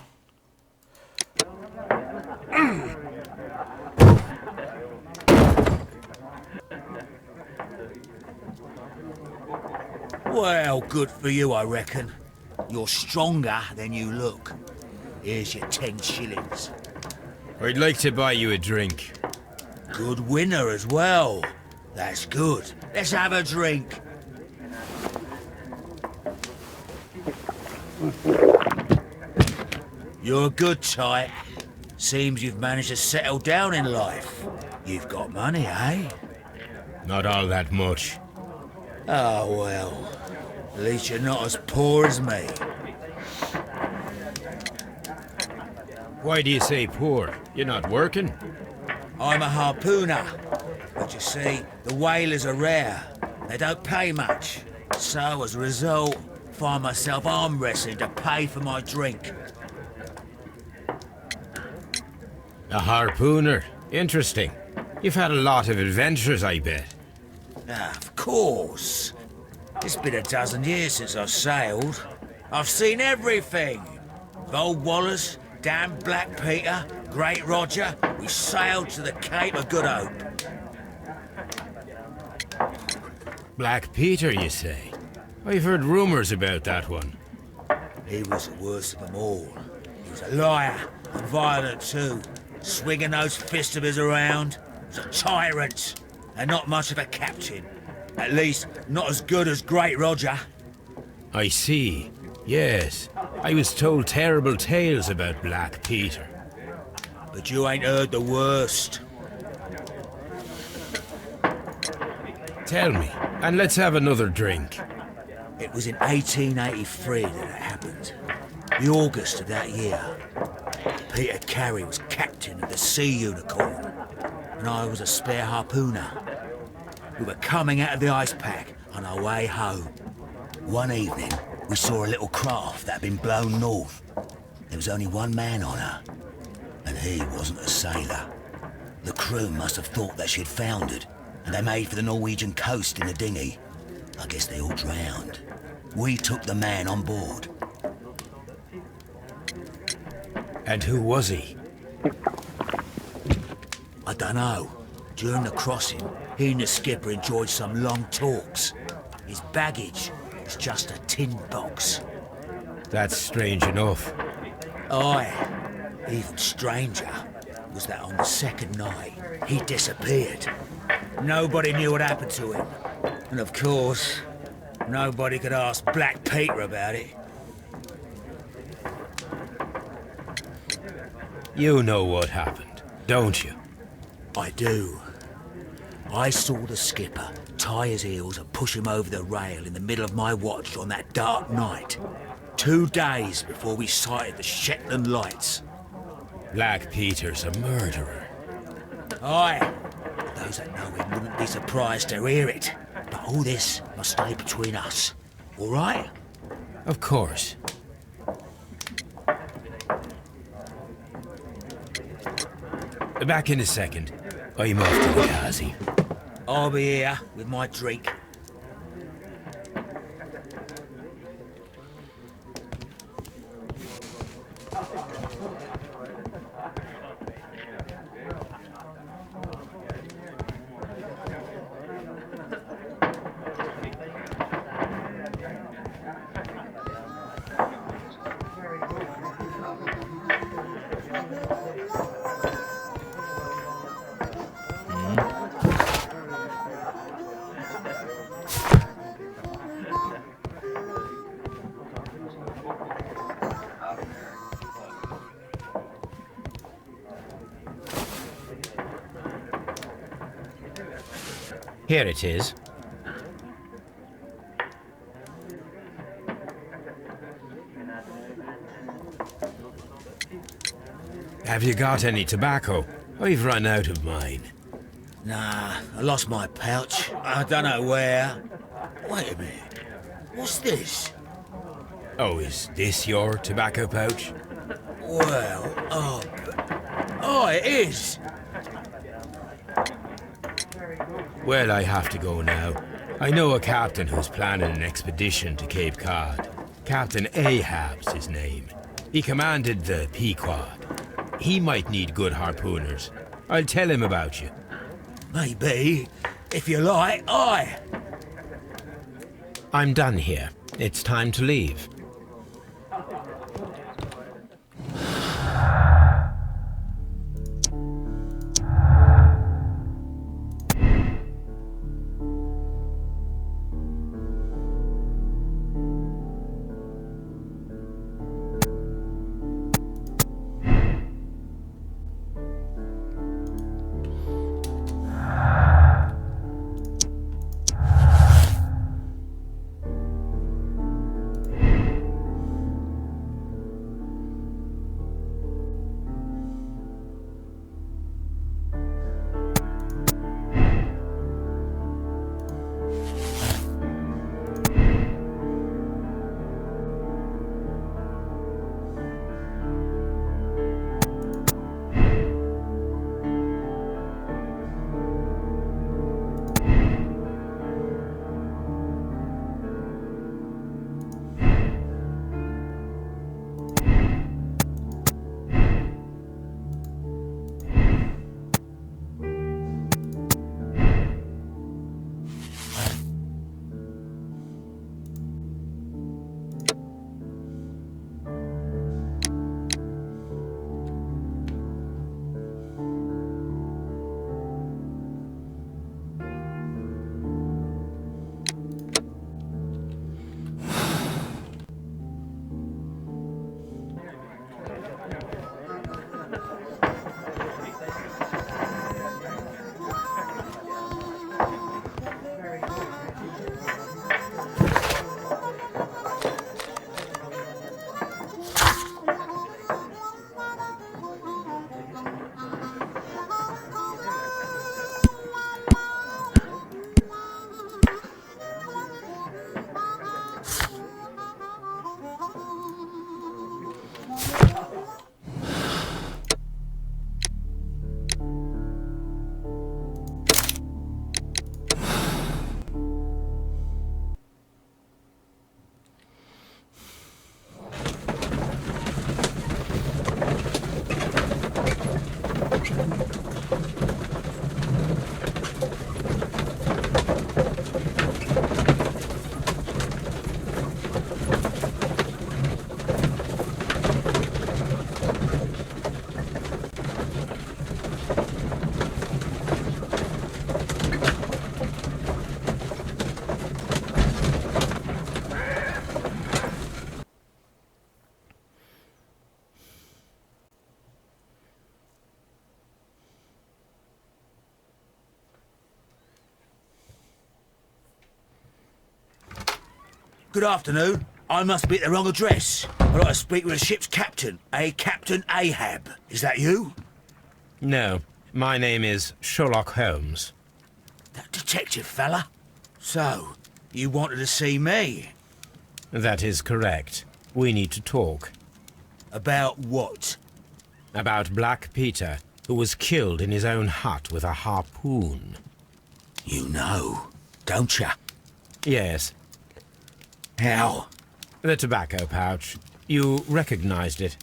Well, good for you, I reckon. You're stronger than you look. Here's your 10 shillings.
I'd like to buy you a drink.
Good winner as well. That's good. Let's have a drink. You're a good type. Seems you've managed to settle down in life. You've got money, eh?
Not all that much.
Oh, well. At least you're not as poor as me.
Why do you say poor? You're not working?
I'm a harpooner. But you see, the whalers are rare. They don't pay much. So, as a result, find myself arm wrestling to pay for my drink.
A harpooner. Interesting. You've had a lot of adventures, I bet.
Ah, of course. It's been a dozen years since I've sailed. I've seen everything. Old Wallace, damn Black Peter, Great Roger. We sailed to the Cape of Good Hope.
Black Peter, you say? I've heard rumors about that one.
He was the worst of them all. He was a liar, and violent too, swinging those fists of his around. He was a tyrant, and not much of a captain. At least, not as good as Great Roger.
I see. Yes. I was told terrible tales about Black Peter.
But you ain't heard the worst.
Tell me, and let's have another drink.
It was in 1883 that it happened. The August of that year. Peter Carey was captain of the Sea Unicorn, and I was a spare harpooner. We were coming out of the ice pack on our way home. One evening, we saw a little craft that had been blown north. There was only one man on her, and he wasn't a sailor. The crew must have thought that she'd foundered, and they made for the Norwegian coast in the dinghy. I guess they all drowned. We took the man on board.
And who was he?
I dunno. During the crossing, he and the skipper enjoyed some long talks. His baggage was just a tin box.
That's strange enough.
Aye, even stranger was that on the second night, he disappeared. Nobody knew what happened to him. And of course, nobody could ask Black Peter about it.
You know what happened, don't you?
I do. I saw the skipper tie his heels and push him over the rail in the middle of my watch on that dark night. 2 days before we sighted the Shetland lights.
Black Peter's a murderer.
Aye. Those that know him wouldn't be surprised to hear it. But all this must stay between us. All right?
Of course. Back in a second. I'm off to the Ghazi.
I'll be here with my drink.
Here it is. Have you got any tobacco? I've run out of mine.
Nah, I lost my pouch. I don't know where. Wait a minute. What's this?
Oh, is this your tobacco pouch?
Well, oh, it is.
Well, I have to go now. I know a captain who's planning an expedition to Cape Cod. Captain Ahab's his name. He commanded the Pequod. He might need good harpooners. I'll tell him about you.
Maybe. If you like, aye.
I'm done here. It's time to leave.
Good afternoon. I must be at the wrong address. I'd like to speak with the ship's captain, Captain Ahab. Is that you?
No, my name is Sherlock Holmes.
That detective fella? So, you wanted to see me?
That is correct. We need to talk.
About what?
About Black Peter, who was killed in his own hut with a harpoon.
You know, don't you?
Yes,
How?
the tobacco pouch. You recognized it.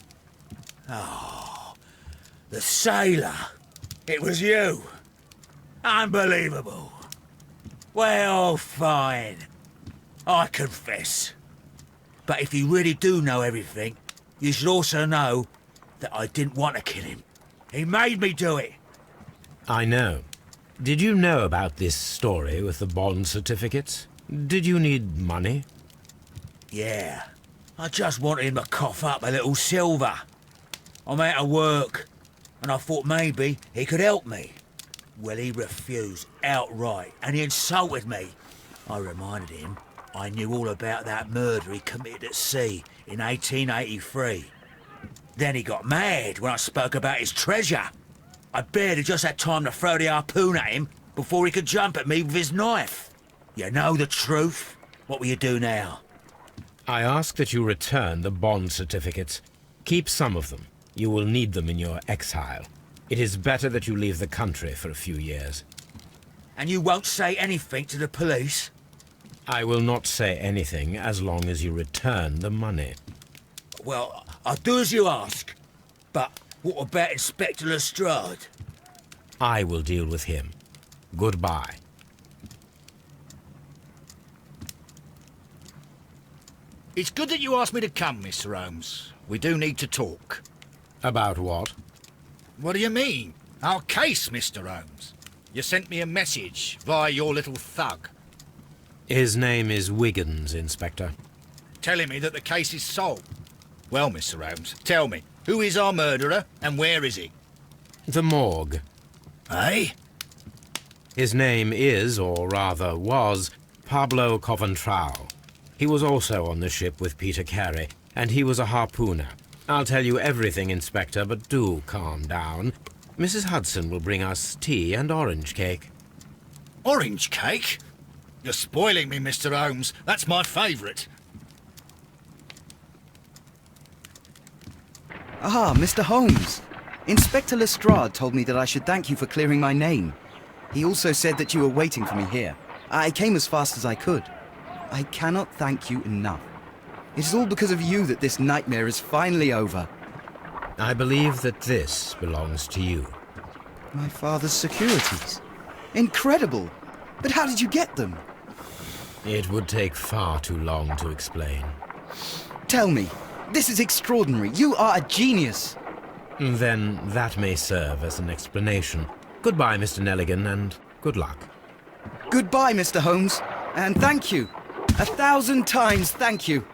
The sailor. It was you. Unbelievable. Well, fine. I confess. But if you really do know everything, you should also know that I didn't want to kill him. He made me do it.
I know. Did you know about this story with the bond certificates? Did you need money?
Yeah. I just wanted him to cough up a little silver. I'm out of work, and I thought maybe he could help me. Well, he refused outright, and he insulted me. I reminded him I knew all about that murder he committed at sea in 1883. Then he got mad when I spoke about his treasure. I barely just had time to throw the harpoon at him before he could jump at me with his knife. You know the truth. What will you do now?
I ask that you return the bond certificates. Keep some of them. You will need them in your exile. It is better that you leave the country for a few years.
And you won't say anything to the police?
I will not say anything as long as you return the money.
Well, I'll do as you ask. But what about Inspector Lestrade?
I will deal with him. Goodbye.
It's good that you asked me to come, Mr. Holmes. We do need to talk.
About what?
What do you mean? Our case, Mr. Holmes. You sent me a message via your little thug,
His name is Wiggins, Inspector.
telling me that the case is solved. Well, Mr. Holmes, tell me, who is our murderer and where is he?
The morgue.
Eh?
His name is, or rather was, Pablo Coventral. He was also on the ship with Peter Carey, and he was a harpooner. I'll tell you everything, Inspector, but do calm down. Mrs. Hudson will bring us tea and orange cake.
Orange cake? You're spoiling me, Mr. Holmes. That's my favourite.
Ah, Mr. Holmes. Inspector Lestrade told me that I should thank you for clearing my name. He also said that you were waiting for me here. I came as fast as I could. I cannot thank you enough. It is all because of you that this nightmare is finally over.
I believe that this belongs to you.
My father's securities. Incredible! But how did you get them?
It would take far too long to explain.
Tell me. This is extraordinary. You are a genius.
Then that may serve as an explanation. Goodbye, Mr. Nelligan, and good luck.
Goodbye, Mr. Holmes. And thank you. 1,000 times thank you.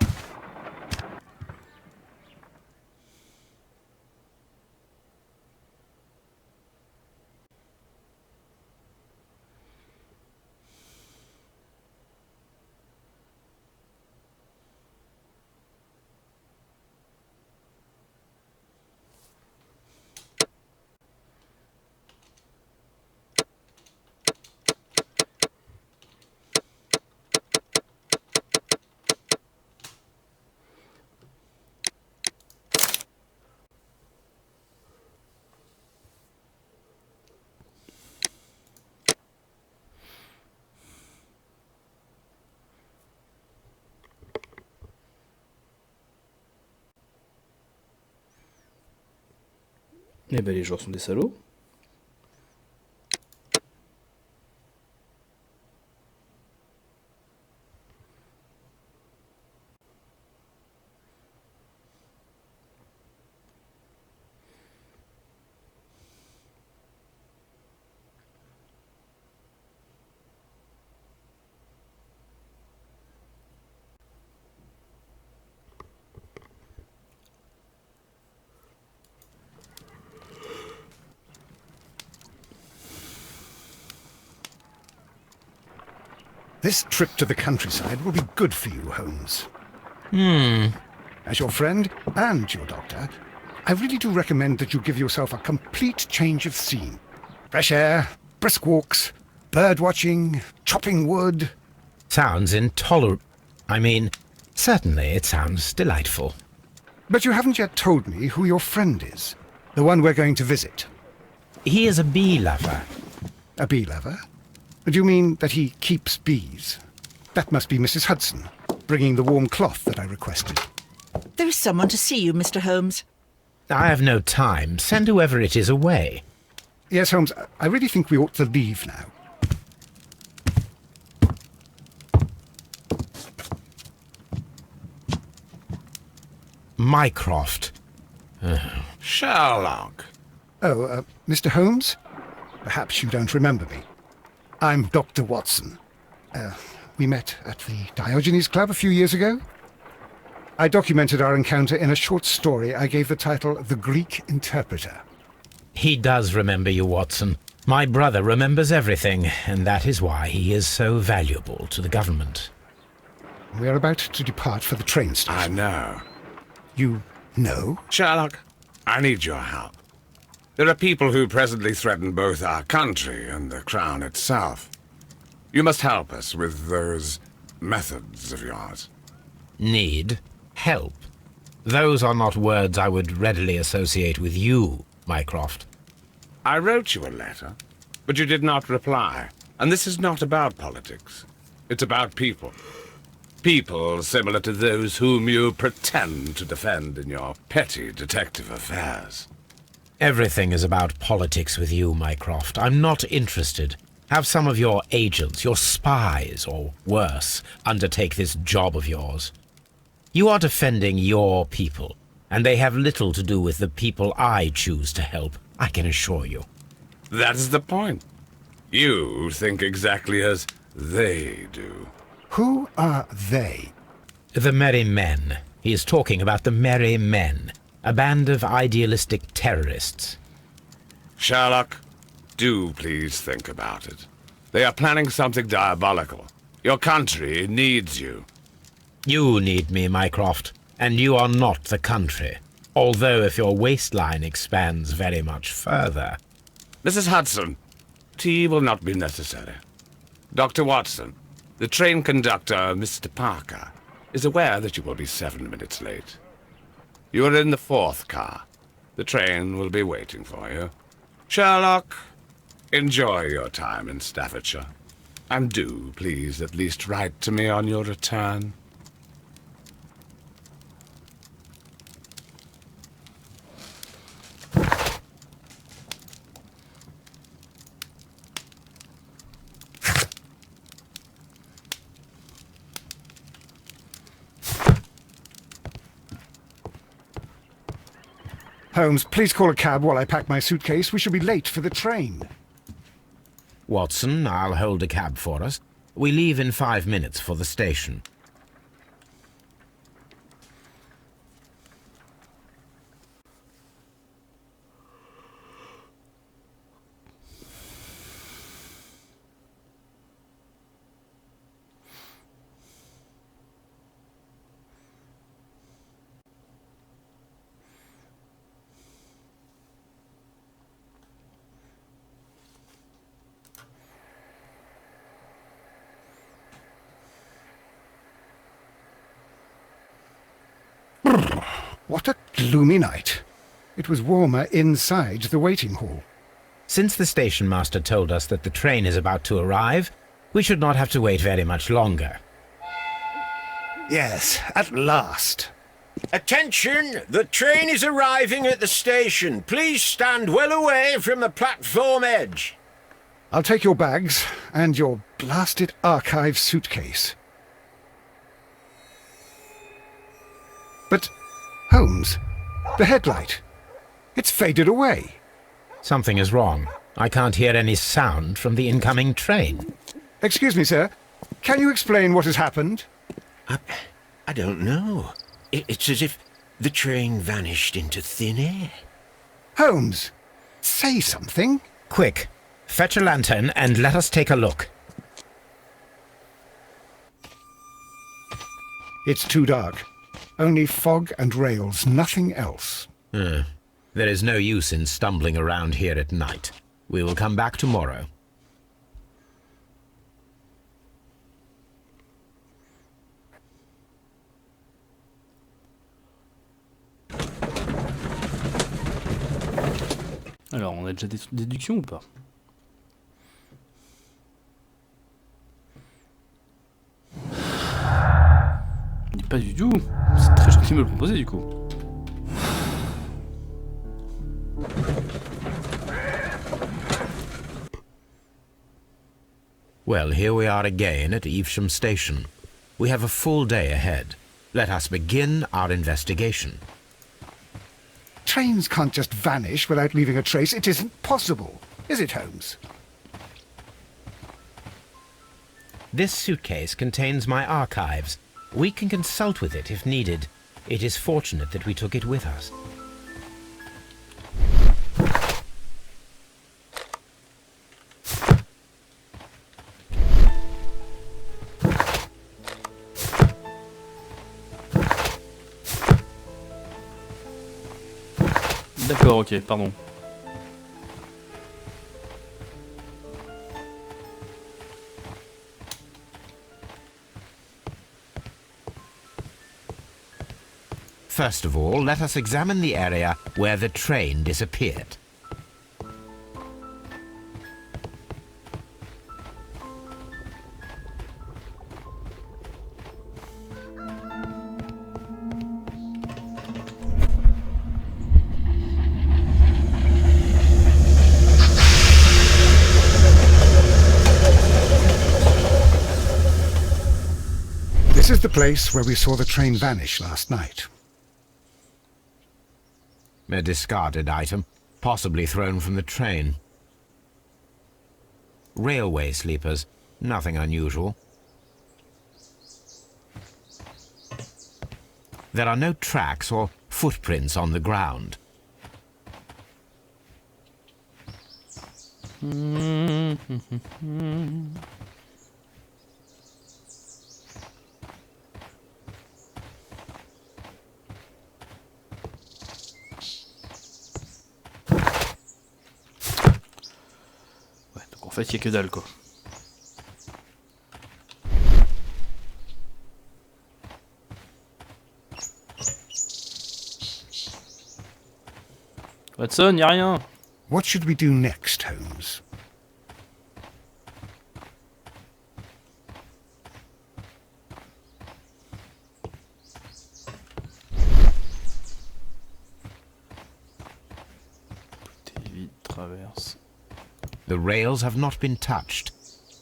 Eh ben les joueurs sont des salauds.
This trip to the countryside will be good for you, Holmes. As your friend and your doctor, I really do recommend that you give yourself a complete change of scene. Fresh air, brisk walks, bird watching, chopping wood.
Sounds intolerable. I mean, certainly it sounds delightful.
But you haven't yet told me who your friend is, the one we're going to visit.
He is a bee lover.
A bee lover? Do you mean that he keeps bees? That must be Mrs. Hudson, bringing the warm cloth that I requested.
There is someone to see you, Mr. Holmes.
I have no time. Send whoever it is away.
Yes, Holmes, I really think we ought to leave now.
Mycroft.
Sherlock.
Oh, Mr. Holmes? Perhaps you don't remember me. I'm Dr. Watson. We met at the Diogenes Club a few years ago. I documented our encounter in a short story I gave the title The Greek Interpreter.
He does remember you, Watson. My brother remembers everything, and that is why he is so valuable to the government.
We are about to depart for the train station.
I know.
You know?
Sherlock,
I need your help. There are people who presently threaten both our country and the Crown itself. You must help us with those methods of yours.
Need? Help? Those are not words I would readily associate with you, Mycroft.
I wrote you a letter, but you did not reply. And this is not about politics. It's about people. People similar to those whom you pretend to defend in your petty detective affairs.
Everything is about politics with you, Mycroft. I'm not interested. Have some of your agents, your spies, or worse, undertake this job of yours. You are defending your people, and they have little to do with the people I choose to help, I can assure you.
That is the point. You think exactly as they do.
Who are they?
The Merry Men. He is talking about the Merry Men, a band of idealistic terrorists.
Sherlock, do please think about it. They are planning something diabolical. Your country needs you.
You need me, Mycroft, and you are not the country. Although if your waistline expands very much further.
Mrs. Hudson, tea will not be necessary. Dr. Watson, the train conductor, Mr. Parker, is aware that you will be 7 minutes late. You are in the 4th car. The train will be waiting for you. Sherlock, enjoy your time in Staffordshire. And do, please, at least write to me on your return.
Holmes, please call a cab while I pack my suitcase. We shall be late for the train.
Watson, I'll hold a cab for us. We leave in 5 minutes for the station.
What a gloomy night. It was warmer inside the waiting hall.
Since the station master told us that the train is about to arrive, we should not have to wait very much longer.
Yes, at last.
Attention! The train is arriving at the station. Please stand well away from the platform edge.
I'll take your bags and your blasted archive suitcase. But, Holmes, the headlight. It's faded away.
Something is wrong. I can't hear any sound from the incoming train.
Excuse me, sir. Can you explain what has happened?
I don't know. It's as if the train vanished into thin air.
Holmes, say something.
Quick, fetch a lantern and let us take a look.
It's too dark. Only fog and rails, nothing else.
There is no use in stumbling around here at night. We will come back tomorrow.
Alors, on a déjà des déductions ou pas? Pas du tout. C'est très gentil de me le proposer du coup.
Well, here we are again at Evesham Station. We have a full day ahead. Let us begin our investigation.
Trains can't just vanish without leaving a trace. It isn't possible, is it, Holmes?
This suitcase contains my archives. We can consult with it if needed. It is fortunate that we took it with us.
D'accord, ok, pardon.
First of all, let us examine the area where the train disappeared.
This is the place where we saw the train vanish last night.
A discarded item, possibly thrown from the train. Railway sleepers, nothing unusual. There are no tracks or footprints on the ground.
En fait, il n'y a que dalle, quoi. Watson, y a rien.
What should we do next, Holmes?
Traverse.
The rails have not been touched.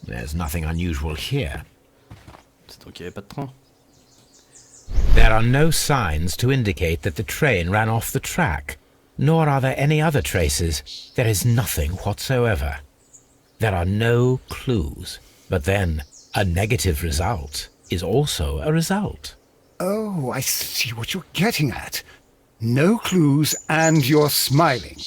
There's nothing unusual here.
C'est donc qu'il n'y avait pas de train.
There are no signs to indicate that the train ran off the track, nor are there any other traces. There is nothing whatsoever. There are no clues. But then, a negative result is also a result.
Oh, I see what you're getting at. No clues and you're smiling.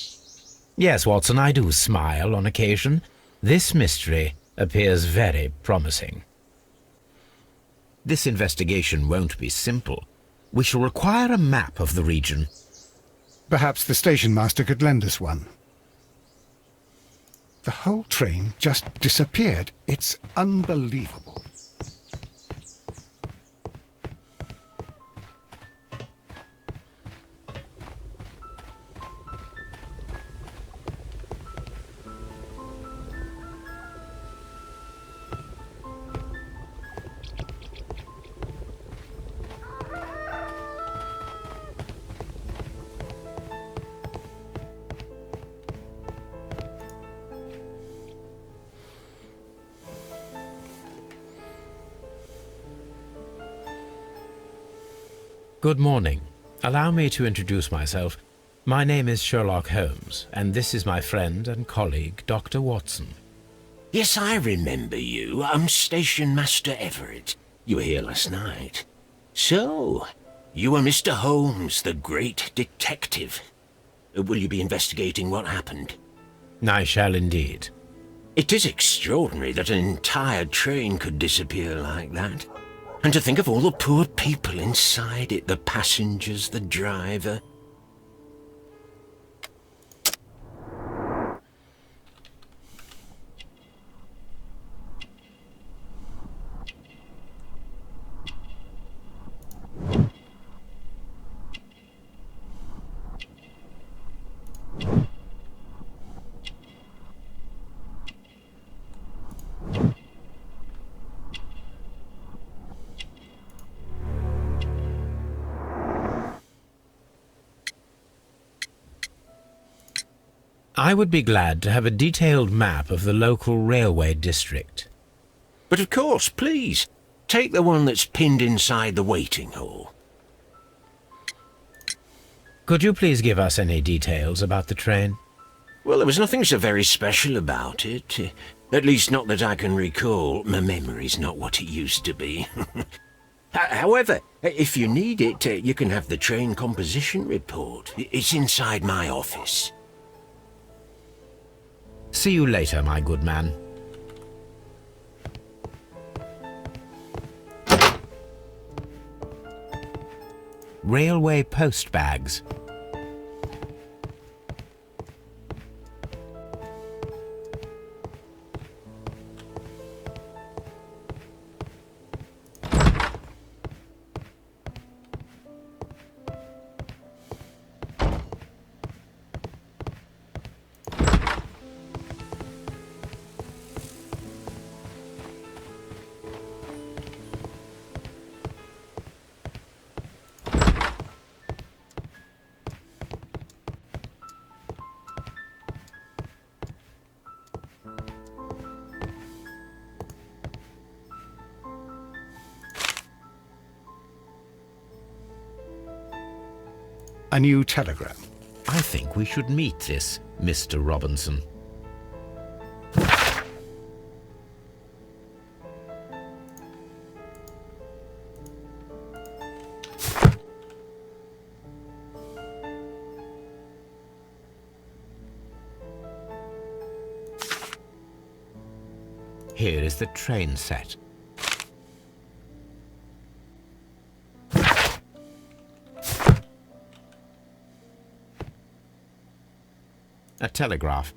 Yes, Watson, I do smile on occasion. This mystery appears very promising. This investigation won't be simple. We shall require a map of the region.
Perhaps the station master could lend us one. The whole train just disappeared. It's unbelievable.
Good morning. Allow me to introduce myself. My name is Sherlock Holmes, and this is my friend and colleague, Dr. Watson.
Yes, I remember you. I'm Station Master Everett. You were here last night. So, you are Mr. Holmes, the great detective. Will you be investigating what happened?
I shall indeed.
It is extraordinary that an entire train could disappear like that. And to think of all the poor people inside it, the passengers, the driver.
I would be glad to have a detailed map of the local railway district.
But of course, please, take the one that's pinned inside the waiting hall.
Could you please give us any details about the train?
Well, there was nothing so very special about it. At least not that I can recall. My memory's not what it used to be. However, if you need it, you can have the train composition report. It's inside my office.
See you later, my good man. Railway post bags.
A new telegram.
I think we should meet this Mr. Robinson. Here is the train set. A telegraph.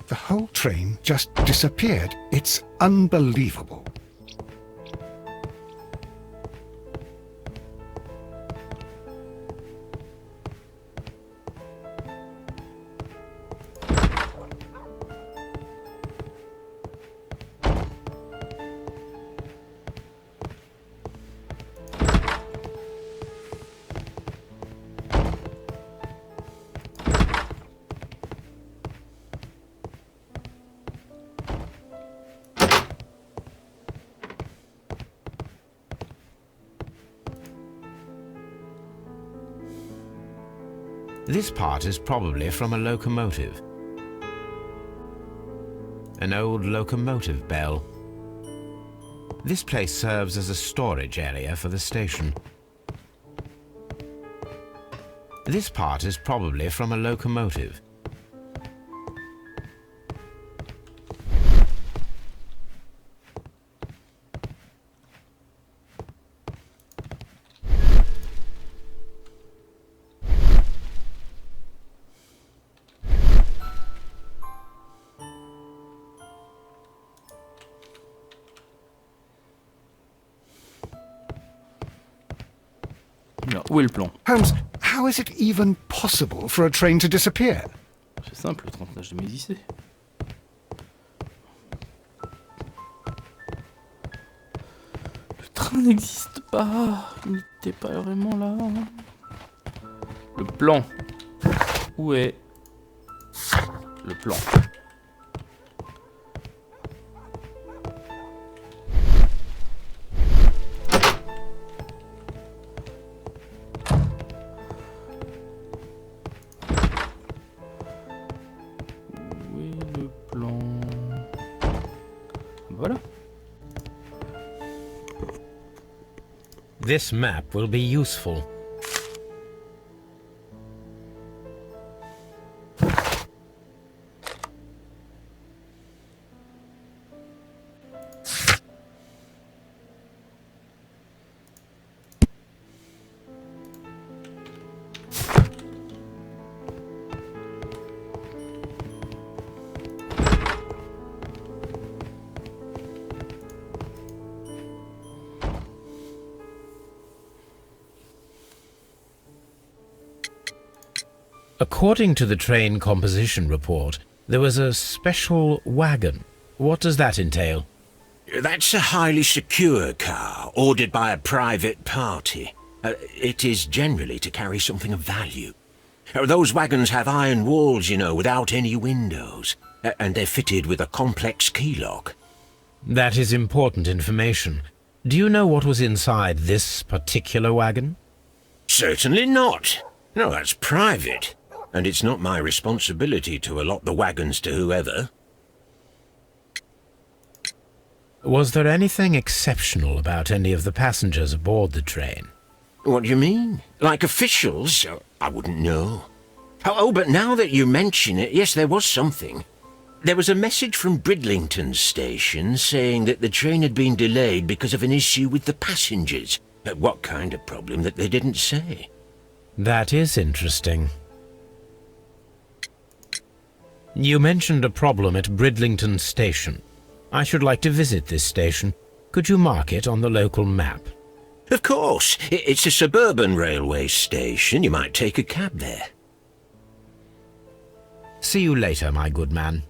The whole train just disappeared. It's unbelievable.
This part is probably from a locomotive. An old locomotive bell. This place serves as a storage area for the station. This part is probably from a locomotive.
Alors, où est le plan?
Holmes, how is it even possible for a train to disappear?
C'est simple, le 39 de Médicée. Le train n'existe pas. Il n'était pas vraiment là. Le plan. Où est le plan? Voilà.
This map will be useful. According to the train composition report, there was a special wagon. What does that entail?
That's a highly secure car, ordered by a private party. It is generally to carry something of value. Those wagons have iron walls, you know, without any windows, and they're fitted with a complex key lock.
That is important information. Do you know what was inside this particular wagon?
Certainly not. No, that's private. And it's not my responsibility to allot the wagons to whoever.
Was there anything exceptional about any of the passengers aboard the train?
What do you mean? Like officials? I wouldn't know. Oh, but now that you mention it, yes, there was something. There was a message from Bridlington station saying that the train had been delayed because of an issue with the passengers. But what kind of problem that they didn't say?
That is interesting. You mentioned a problem at Bridlington station. I should like to visit this station. Could you mark it on the local map?
Of course. It's a suburban railway station. You might take a cab there.
See you later, my good man.